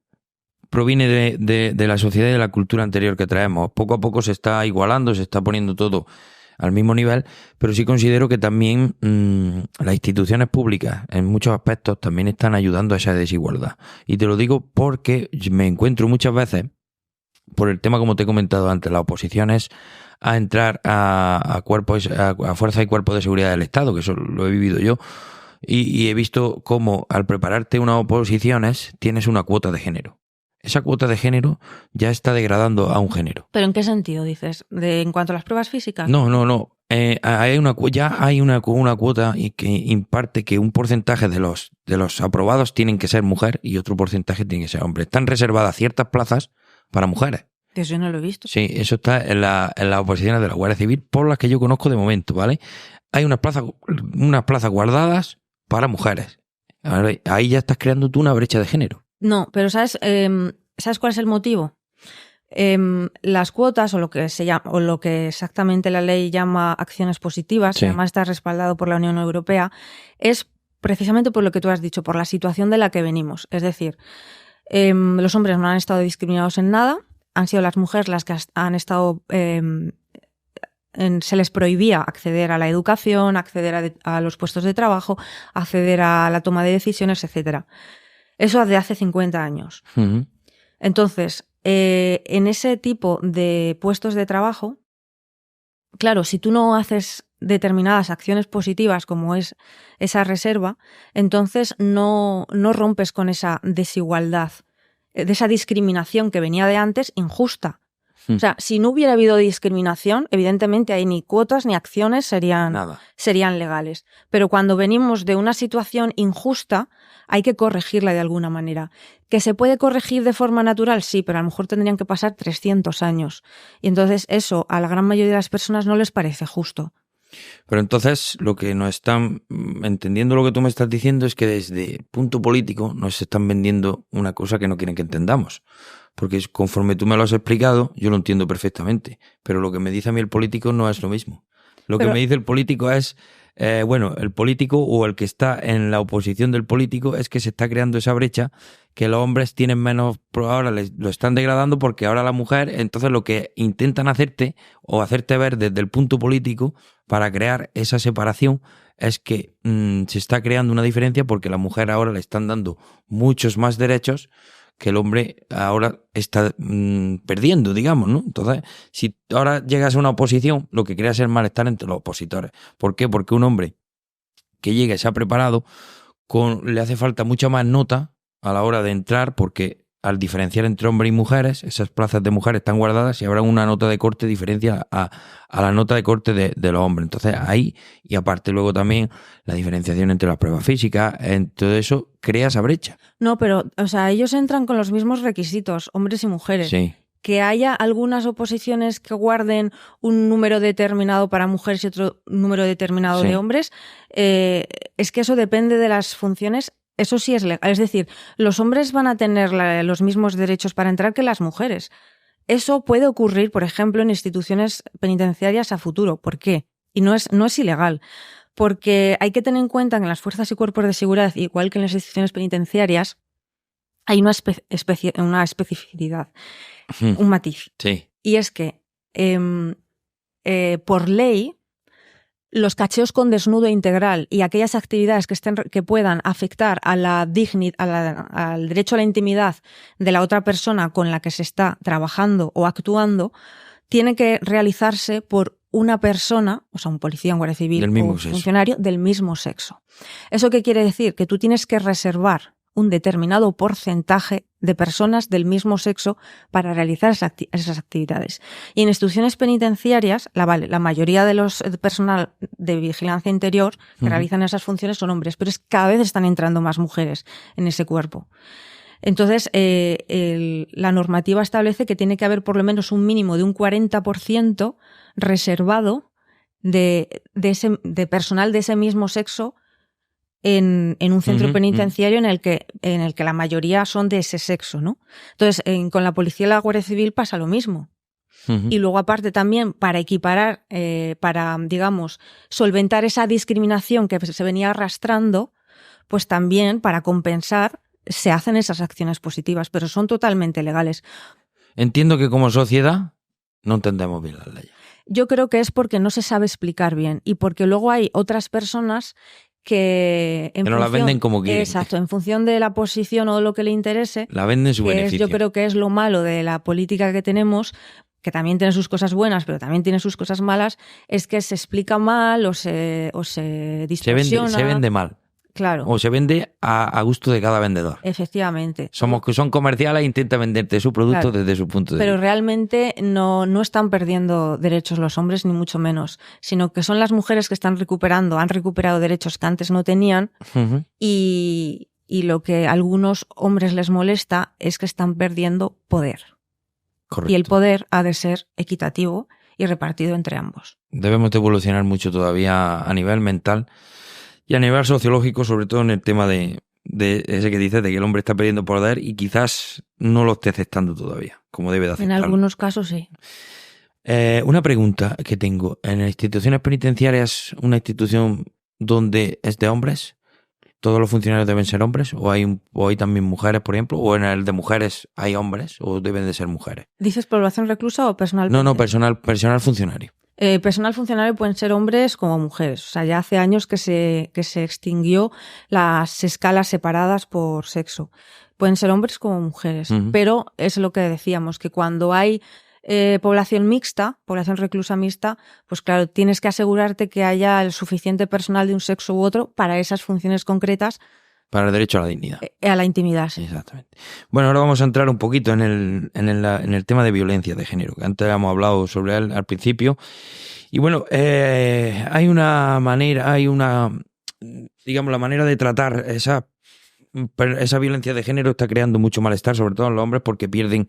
proviene de la sociedad y de la cultura anterior que traemos. Poco a poco se está igualando, se está poniendo todo al mismo nivel, pero sí considero que también las instituciones públicas en muchos aspectos también están ayudando a esa desigualdad. Y te lo digo porque me encuentro muchas veces, por el tema como te he comentado antes, las oposiciones a entrar a cuerpos, a fuerzas y cuerpos de seguridad del Estado, que eso lo he vivido yo, y he visto cómo al prepararte unas oposiciones tienes una cuota de género. Esa cuota de género ya está degradando a un género. ¿Pero en qué sentido dices? ¿En cuanto a las pruebas físicas? No. Ya hay una cuota y que imparte que un porcentaje de los aprobados tienen que ser mujer y otro porcentaje tiene que ser hombre. Están reservadas ciertas plazas para mujeres. Eso yo no lo he visto. Sí, eso está en las oposiciones de la Guardia Civil, por las que yo conozco de momento, ¿vale? Hay unas plazas guardadas para mujeres. Ahí ya estás creando tú una brecha de género. No, pero ¿sabes cuál es el motivo? Las cuotas, o lo que exactamente la ley llama acciones positivas, Sí. que además está respaldado por la Unión Europea, es precisamente por lo que tú has dicho, por la situación de la que venimos. Es decir, los hombres no han estado discriminados en nada, han sido las mujeres las que han estado... se les prohibía acceder a la educación, acceder a los puestos de trabajo, acceder a la toma de decisiones, etcétera. Eso de hace 50 años. Uh-huh. Entonces, en ese tipo de puestos de trabajo, claro, si tú no haces determinadas acciones positivas como es esa reserva, entonces no rompes con esa desigualdad, de esa discriminación que venía de antes, injusta. O sea, si no hubiera habido discriminación, evidentemente ahí ni cuotas ni acciones serían legales. Pero cuando venimos de una situación injusta, hay que corregirla de alguna manera. ¿Que se puede corregir de forma natural? Sí, pero a lo mejor tendrían que pasar 300 años. Y entonces eso a la gran mayoría de las personas no les parece justo. Pero entonces lo que nos están entendiendo, lo que tú me estás diciendo, es que desde el punto político nos están vendiendo una cosa que no quieren que entendamos. Porque conforme tú me lo has explicado, yo lo entiendo perfectamente. Pero lo que me dice a mí el político no es lo mismo. Que me dice el político es, el político o el que está en la oposición del político es que se está creando esa brecha, que los hombres tienen menos, ahora lo están degradando porque ahora la mujer, entonces lo que intentan hacerte o hacerte ver desde el punto político para crear esa separación es que se está creando una diferencia porque la mujer ahora le están dando muchos más derechos que el hombre ahora está perdiendo, digamos, ¿no? Entonces, si ahora llegas a una oposición, lo que crea es el malestar entre los opositores. ¿Por qué? Porque un hombre que llegue, se ha preparado, le hace falta mucha más nota a la hora de entrar, porque al diferenciar entre hombres y mujeres, esas plazas de mujeres están guardadas y habrá una nota de corte diferencia a la nota de corte de los hombres. Entonces ahí, y aparte luego también la diferenciación entre las pruebas físicas, en todo eso crea esa brecha. No, pero, o sea, ellos entran con los mismos requisitos, hombres y mujeres. Sí. Que haya algunas oposiciones que guarden un número determinado para mujeres y otro número determinado de hombres, es que eso depende de las funciones. Eso sí es legal. Es decir, los hombres van a tener los mismos derechos para entrar que las mujeres. Eso puede ocurrir, por ejemplo, en instituciones penitenciarias a futuro. ¿Por qué? Y no es ilegal. Porque hay que tener en cuenta que en las fuerzas y cuerpos de seguridad, igual que en las instituciones penitenciarias, hay una especificidad, un matiz. Sí. Y es que, por ley, los cacheos con desnudo integral y aquellas actividades que puedan afectar a al derecho a la intimidad de la otra persona con la que se está trabajando o actuando, tiene que realizarse por una persona, o sea, un policía, un guardia civil o un funcionario del mismo sexo. ¿Eso qué quiere decir? Que tú tienes que reservar un determinado porcentaje de personas del mismo sexo para realizar esas actividades. Y en instituciones penitenciarias, la mayoría de los personal de vigilancia interior que realizan esas funciones son hombres, pero cada vez están entrando más mujeres en ese cuerpo. Entonces, la normativa establece que tiene que haber por lo menos un mínimo de un 40% reservado de personal de ese mismo sexo en un centro penitenciario en el que la mayoría son de ese sexo, ¿no? Entonces, con la policía y la Guardia Civil pasa lo mismo. Y luego, aparte, también para equiparar, para, digamos, solventar esa discriminación que se venía arrastrando, pues también para compensar se hacen esas acciones positivas, pero son totalmente legales. Entiendo que como sociedad no entendemos bien las leyes. Yo creo que es porque no se sabe explicar bien y porque luego hay otras personas que no las venden como quieren. Exacto, en función de la posición o lo que le interese. La venden su beneficio. Yo creo que es lo malo de la política que tenemos, que también tiene sus cosas buenas, pero también tiene sus cosas malas, es que se explica mal o se distorsiona. Se vende mal. Claro. O se vende a gusto de cada vendedor. Efectivamente. Son comerciales e intentan venderte su producto desde su punto de vista. Pero realmente no están perdiendo derechos los hombres, ni mucho menos, sino que son las mujeres que han recuperado derechos que antes no tenían y lo que a algunos hombres les molesta es que están perdiendo poder. Correcto. Y el poder ha de ser equitativo y repartido entre ambos. Debemos de evolucionar mucho todavía a nivel mental y a nivel sociológico, sobre todo en el tema de ese que dices, de que el hombre está perdiendo poder y quizás no lo esté aceptando todavía, como debe de aceptarlo. En algunos casos sí. Una pregunta que tengo. ¿En las instituciones penitenciarias una institución donde es de hombres? ¿Todos los funcionarios deben ser hombres? ¿O hay también mujeres, por ejemplo? ¿O en el de mujeres hay hombres o deben de ser mujeres? ¿Dices población reclusa o personal? No, personal funcionario. Personal funcionario pueden ser hombres como mujeres. O sea, ya hace años que se extinguió las escalas separadas por sexo. Pueden ser hombres como mujeres. Pero es lo que decíamos, que cuando hay población mixta, población reclusa mixta, pues claro, tienes que asegurarte que haya el suficiente personal de un sexo u otro para esas funciones concretas. Para el derecho a la dignidad. A la intimidad, sí. Exactamente. Bueno, ahora vamos a entrar un poquito en el tema de violencia de género, que antes hemos hablado sobre él al principio. Y bueno, hay una manera, digamos, la manera de tratar esa violencia de género está creando mucho malestar, sobre todo en los hombres, porque pierden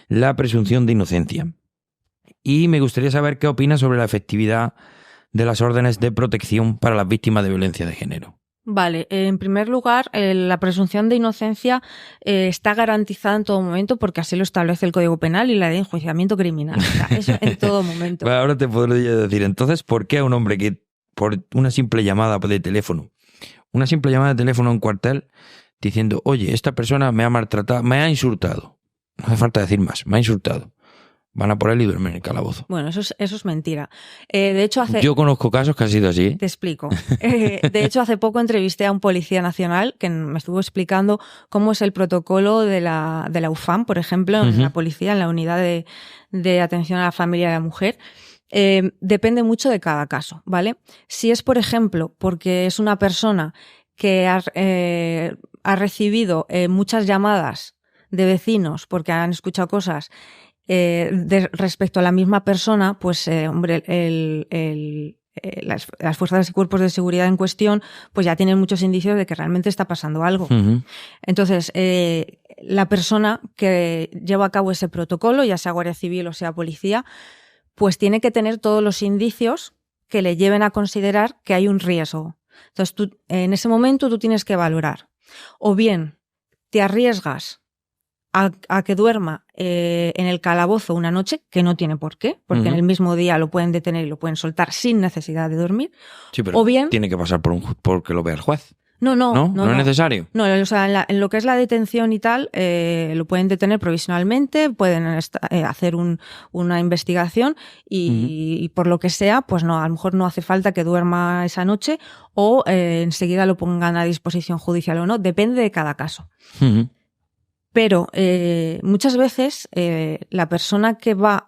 la presunción de inocencia. Y me gustaría saber qué opinas sobre la efectividad de las órdenes de protección para las víctimas de violencia de género. Vale, en primer lugar, la presunción de inocencia está garantizada en todo momento porque así lo establece el Código Penal y la ley de enjuiciamiento criminal. O sea, eso en todo momento. Bueno, ahora te podría decir, entonces, ¿por qué a un hombre que por una simple llamada de teléfono, en un cuartel, diciendo, oye, esta persona me ha maltratado, me ha insultado, no hace falta decir más, me ha insultado, van a por él y duermen en el calabozo? Bueno, eso es mentira. De hecho, yo conozco casos que ha sido así. Te explico. De hecho, hace poco entrevisté a un policía nacional que me estuvo explicando cómo es el protocolo de la UFAM, por ejemplo, en la policía, en la unidad de atención a la familia y a la mujer. Depende mucho de cada caso, ¿vale? Si es, por ejemplo, porque es una persona que ha recibido muchas llamadas de vecinos porque han escuchado cosas respecto a la misma persona, pues hombre, las fuerzas y cuerpos de seguridad en cuestión pues ya tienen muchos indicios de que realmente está pasando algo. Entonces, la persona que lleva a cabo ese protocolo, ya sea Guardia Civil o sea policía, pues tiene que tener todos los indicios que le lleven a considerar que hay un riesgo. Entonces, en ese momento tú tienes que valorar. O bien te arriesgas a que duerma en el calabozo una noche, que no tiene por qué, porque en el mismo día lo pueden detener y lo pueden soltar sin necesidad de dormir. Sí, pero o bien, tiene que pasar por que lo vea el juez. No es necesario. No, o sea, en lo que es la detención y tal, lo pueden detener provisionalmente, pueden hacer una investigación y por lo que sea, pues no, a lo mejor no hace falta que duerma esa noche o enseguida lo pongan a disposición judicial o no, depende de cada caso. Pero muchas veces la persona que va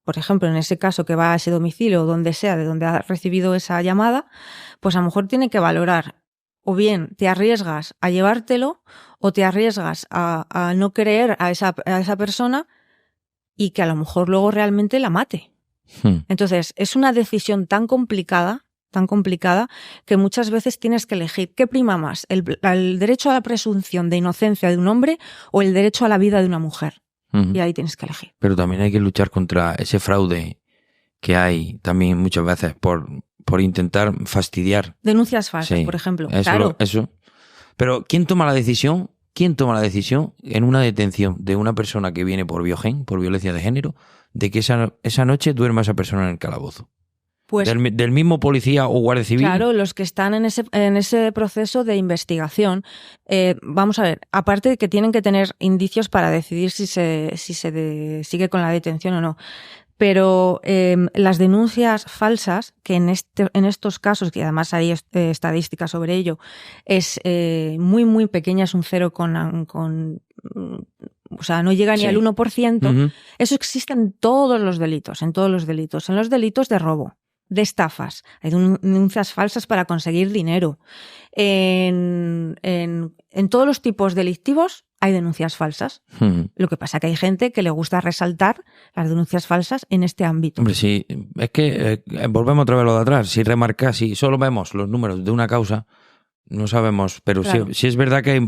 por ejemplo, en ese caso que va a ese domicilio o donde sea, de donde ha recibido esa llamada, pues a lo mejor tiene que valorar. O bien te arriesgas a llevártelo o te arriesgas a no creer a esa persona y que a lo mejor luego realmente la mate. Entonces, es una decisión tan complicada que muchas veces tienes que elegir qué prima más, el derecho a la presunción de inocencia de un hombre o el derecho a la vida de una mujer. Y ahí tienes que elegir. Pero también hay que luchar contra ese fraude que hay también muchas veces por por intentar fastidiar. Denuncias falsas, por ejemplo. Eso. Pero ¿quién toma la decisión? ¿Quién toma la decisión en una detención de una persona que viene por biogen, por violencia de género, de que esa noche duerma esa persona en el calabozo? Pues, ¿Del mismo policía o guardia civil? Claro, los que están en ese proceso de investigación. Vamos a ver, aparte de que tienen que tener indicios para decidir si se sigue con la detención o no. Pero las denuncias falsas, que en estos casos, que además hay estadísticas sobre ello, es muy, muy pequeña, es un 0 o sea, no llega ni al 1%. Eso existe en todos los delitos, en los delitos de robo, de estafas. Hay denuncias falsas para conseguir dinero. En todos los tipos delictivos hay denuncias falsas. Lo que pasa es que hay gente que le gusta resaltar las denuncias falsas en este ámbito. Hombre, sí, es que volvemos otra vez lo de atrás. Si solo vemos los números de una causa, no sabemos, pero claro. sí es verdad que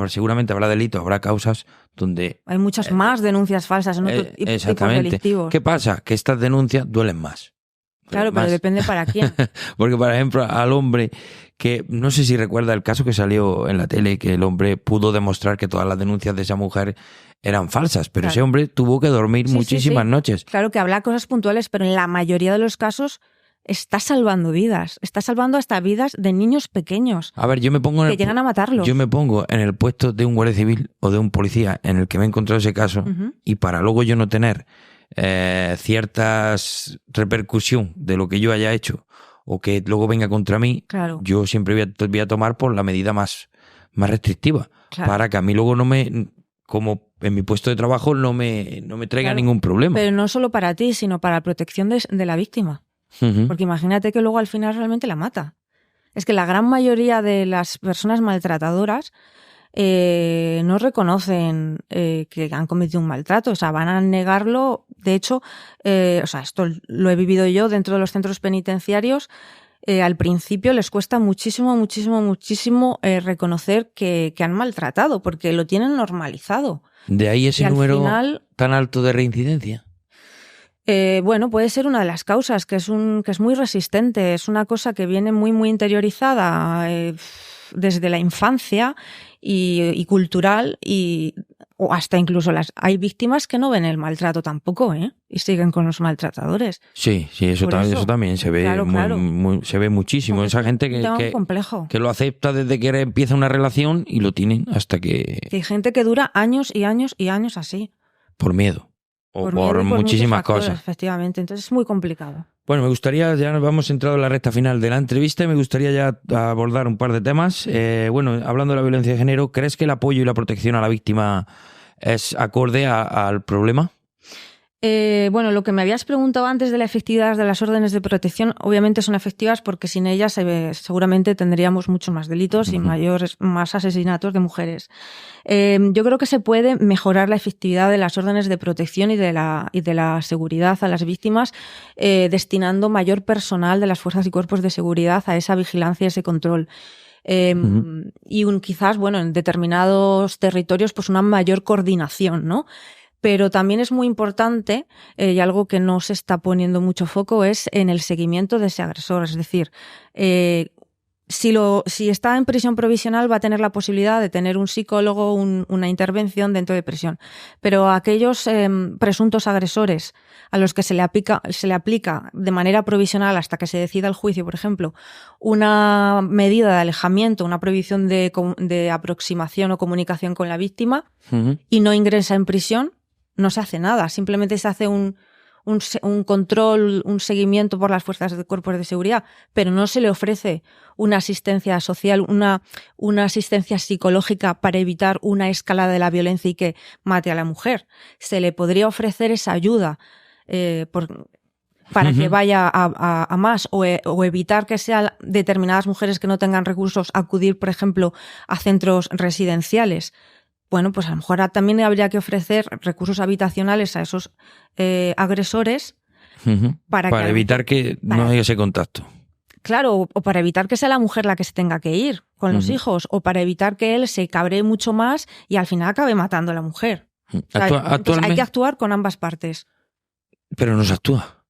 seguramente habrá delitos, habrá causas donde... Hay muchas más denuncias falsas en otros tipos delictivos. ¿Qué pasa? Que estas denuncias duelen más. Claro, pero depende para quién. Porque, por ejemplo, al hombre que, no sé si recuerda el caso que salió en la tele, que el hombre pudo demostrar que todas las denuncias de esa mujer eran falsas, pero ese hombre tuvo que dormir muchísimas noches. Claro, que habla cosas puntuales, pero en la mayoría de los casos está salvando vidas. Está salvando hasta vidas de niños pequeños. A ver, que llegan a matarlos. Yo me pongo en el puesto de un guardia civil o de un policía en el que me he encontrado ese caso, y para luego yo no tener ciertas repercusión de lo que yo haya hecho o que luego venga contra mí, claro. Yo siempre voy a tomar por la medida más restrictiva, claro. Para que a mí luego como en mi puesto de trabajo no me traiga ningún problema. Pero no solo para ti, sino para la protección de la víctima. Porque imagínate que luego al final realmente la mata. Es que la gran mayoría de las personas maltratadoras no reconocen que han cometido un maltrato, o sea, van a negarlo. De hecho, esto lo he vivido yo dentro de los centros penitenciarios. Al principio les cuesta muchísimo reconocer que han maltratado, porque lo tienen normalizado. ¿De ahí ese número tan alto de reincidencia? Bueno, puede ser una de las causas, que es muy resistente, es una cosa que viene muy, muy interiorizada desde la infancia y cultural, o hasta incluso hay víctimas que no ven el maltrato tampoco, y siguen con los maltratadores. Sí, eso también se ve, claro. Se ve muchísimo. Esa gente que lo acepta desde que empieza una relación y lo tienen hasta que... Hay gente que dura años y años y años así. Por miedo. O por muchísimas cosas. Efectivamente, entonces es muy complicado. Bueno, me gustaría, ya nos hemos entrado en la recta final de la entrevista y me gustaría ya abordar un par de temas. Hablando de la violencia de género, ¿crees que el apoyo y la protección a la víctima es acorde al problema? Lo que me habías preguntado antes de la efectividad de las órdenes de protección, obviamente son efectivas porque sin ellas seguramente tendríamos muchos más delitos y más asesinatos de mujeres. Yo creo que se puede mejorar la efectividad de las órdenes de protección y de la seguridad a las víctimas, destinando mayor personal de las fuerzas y cuerpos de seguridad a esa vigilancia y ese control. Y quizás, en determinados territorios, pues una mayor coordinación, ¿no? Pero también es muy importante, y algo que no se está poniendo mucho foco, es en el seguimiento de ese agresor. Es decir, si está en prisión provisional va a tener la posibilidad de tener un psicólogo, una intervención dentro de prisión. Pero a aquellos presuntos agresores a los que se le aplica de manera provisional hasta que se decida el juicio, por ejemplo, una medida de alejamiento, una prohibición de aproximación o comunicación con la víctima, y no ingresa en prisión, no se hace nada, simplemente se hace un control, un seguimiento por las fuerzas de cuerpos de seguridad, pero no se le ofrece una asistencia social, una asistencia psicológica para evitar una escalada de la violencia y que mate a la mujer. Se le podría ofrecer esa ayuda para que vaya a más o evitar que sean determinadas mujeres que no tengan recursos acudir, por ejemplo, a centros residenciales. Bueno, pues a lo mejor también habría que ofrecer recursos habitacionales a esos agresores para evitar que no haya ese contacto. Claro, o para evitar que sea la mujer la que se tenga que ir con los hijos, o para evitar que él se cabree mucho más y al final acabe matando a la mujer. Entonces hay que actuar con ambas partes. Pero no se actúa.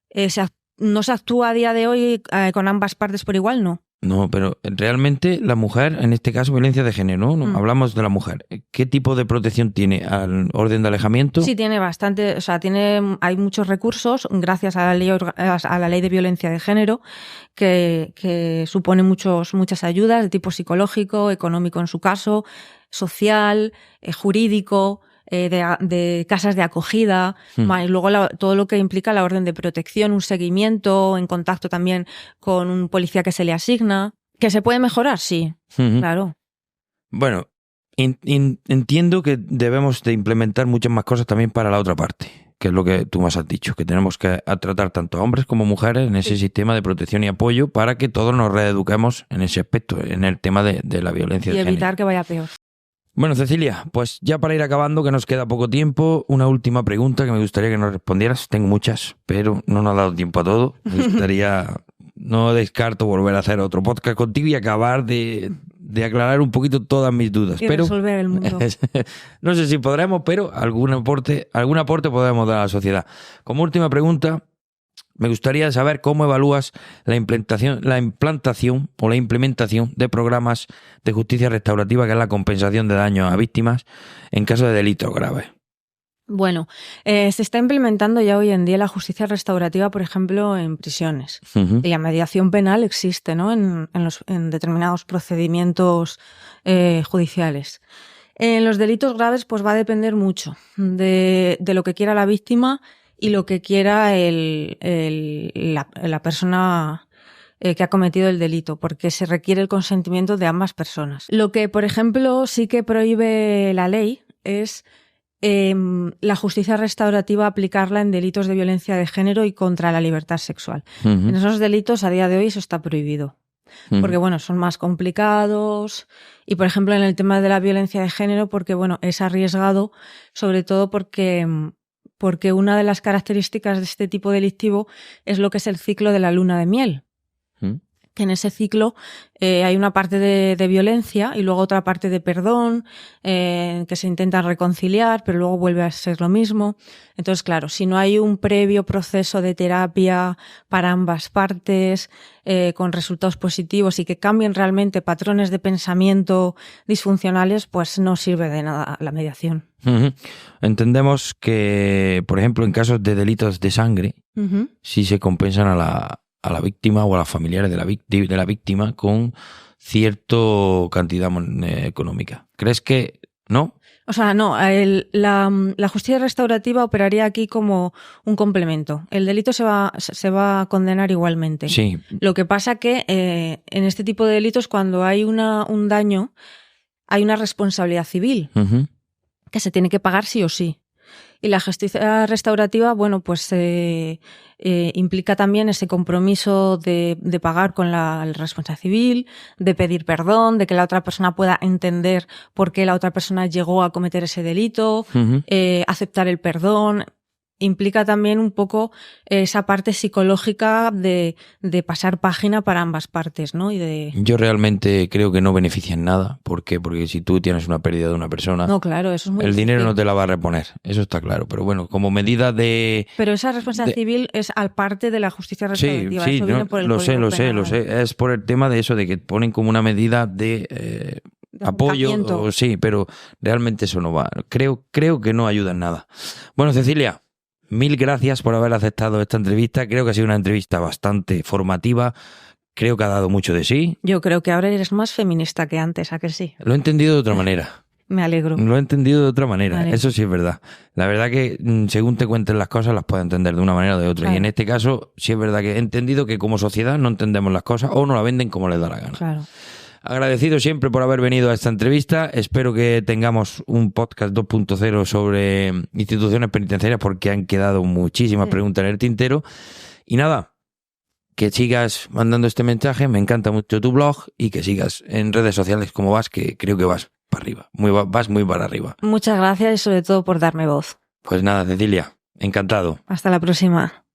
Se no se actúa a día de hoy con ambas partes por igual, no. No, pero realmente la mujer, en este caso violencia de género, ¿no? Hablamos de la mujer. ¿Qué tipo de protección tiene? ¿Al orden de alejamiento? Sí, tiene bastante, o sea, hay muchos recursos gracias a la ley de violencia de género que supone muchas ayudas de tipo psicológico, económico en su caso, social, jurídico, de casas de acogida, más luego todo lo que implica la orden de protección, un seguimiento, en contacto también con un policía que se le asigna. ¿Que se puede mejorar? Sí, claro. Bueno, entiendo que debemos de implementar muchas más cosas también para la otra parte, que es lo que tú más has dicho, que tenemos que tratar tanto a hombres como mujeres en ese sistema de protección y apoyo para que todos nos reeduquemos en ese aspecto, en el tema de la violencia de género. Y evitar que vaya peor. Bueno, Cecilia, pues ya para ir acabando, que nos queda poco tiempo, una última pregunta que me gustaría que nos respondieras. Tengo muchas, pero no nos ha dado tiempo a todo. Me gustaría, no descarto volver a hacer otro podcast contigo y acabar de aclarar un poquito todas mis dudas. Y resolver el mundo. No sé si podremos, pero algún aporte podemos dar a la sociedad. Como última pregunta, me gustaría saber cómo evalúas la implantación o la implementación de programas de justicia restaurativa, que es la compensación de daños a víctimas en caso de delitos graves. Bueno, se está implementando ya hoy en día la justicia restaurativa, por ejemplo, en prisiones. Y la mediación penal existe, ¿no? en determinados procedimientos judiciales. En los delitos graves, pues va a depender mucho de lo que quiera la víctima y lo que quiera la persona que ha cometido el delito, porque se requiere el consentimiento de ambas personas. Lo que, por ejemplo, sí que prohíbe la ley es la justicia restaurativa aplicarla en delitos de violencia de género y contra la libertad sexual. En esos delitos, a día de hoy, eso está prohibido. Porque, bueno, son más complicados y, por ejemplo, en el tema de la violencia de género, porque, bueno, es arriesgado, sobre todo porque una de las características de este tipo delictivo es lo que es el ciclo de la luna de miel. Que en ese ciclo hay una parte de violencia y luego otra parte de perdón, que se intentan reconciliar, pero luego vuelve a ser lo mismo. Entonces, claro, si no hay un previo proceso de terapia para ambas partes, con resultados positivos y que cambien realmente patrones de pensamiento disfuncionales, pues no sirve de nada la mediación. Entendemos que, por ejemplo, en casos de delitos de sangre, sí se compensan a la víctima o a los familiares de la víctima con cierta cantidad económica. ¿Crees que no? O sea, no, la justicia restaurativa operaría aquí como un complemento. El delito se va a condenar igualmente. Sí. Lo que pasa que en este tipo de delitos, cuando hay un daño, hay una responsabilidad civil que se tiene que pagar sí o sí. Y la justicia restaurativa, bueno, pues implica también ese compromiso de pagar con la responsabilidad civil, de pedir perdón, de que la otra persona pueda entender por qué la otra persona llegó a cometer ese delito, aceptar el perdón. Implica también un poco esa parte psicológica de pasar página para ambas partes, ¿no? Yo realmente creo que no beneficia en nada. ¿Por qué? Porque si tú tienes una pérdida de una persona, no, claro, eso es muy el difícil. dinero no te la va a reponer. Eso está claro. Pero bueno, como medida de... Pero esa responsabilidad civil es al parte de la justicia restaurativa. Sí, eso viene por el lo sé. Es por el tema de eso, de que ponen como una medida de apoyo. Sí, pero realmente eso no va. Creo que no ayuda en nada. Bueno, Cecilia, mil gracias por haber aceptado esta entrevista. Creo que ha sido una entrevista bastante formativa. Creo que ha dado mucho de sí. Yo creo que ahora eres más feminista que antes, ¿a que sí? Lo he entendido de otra manera. Me alegro. Lo he entendido de otra manera. Eso sí es verdad. La verdad que según te cuenten las cosas las puedes entender de una manera o de otra. Claro. Y en este caso sí es verdad que he entendido que como sociedad no entendemos las cosas o no la venden como les da la gana. Claro. Agradecido siempre por haber venido a esta entrevista. Espero que tengamos un podcast 2.0 sobre instituciones penitenciarias porque han quedado muchísimas preguntas en el tintero. Y nada, que sigas mandando este mensaje. Me encanta mucho tu blog y que sigas en redes sociales como vas, que creo que vas para arriba. Vas muy para arriba. Muchas gracias y sobre todo por darme voz. Pues nada, Cecilia, encantado. Hasta la próxima.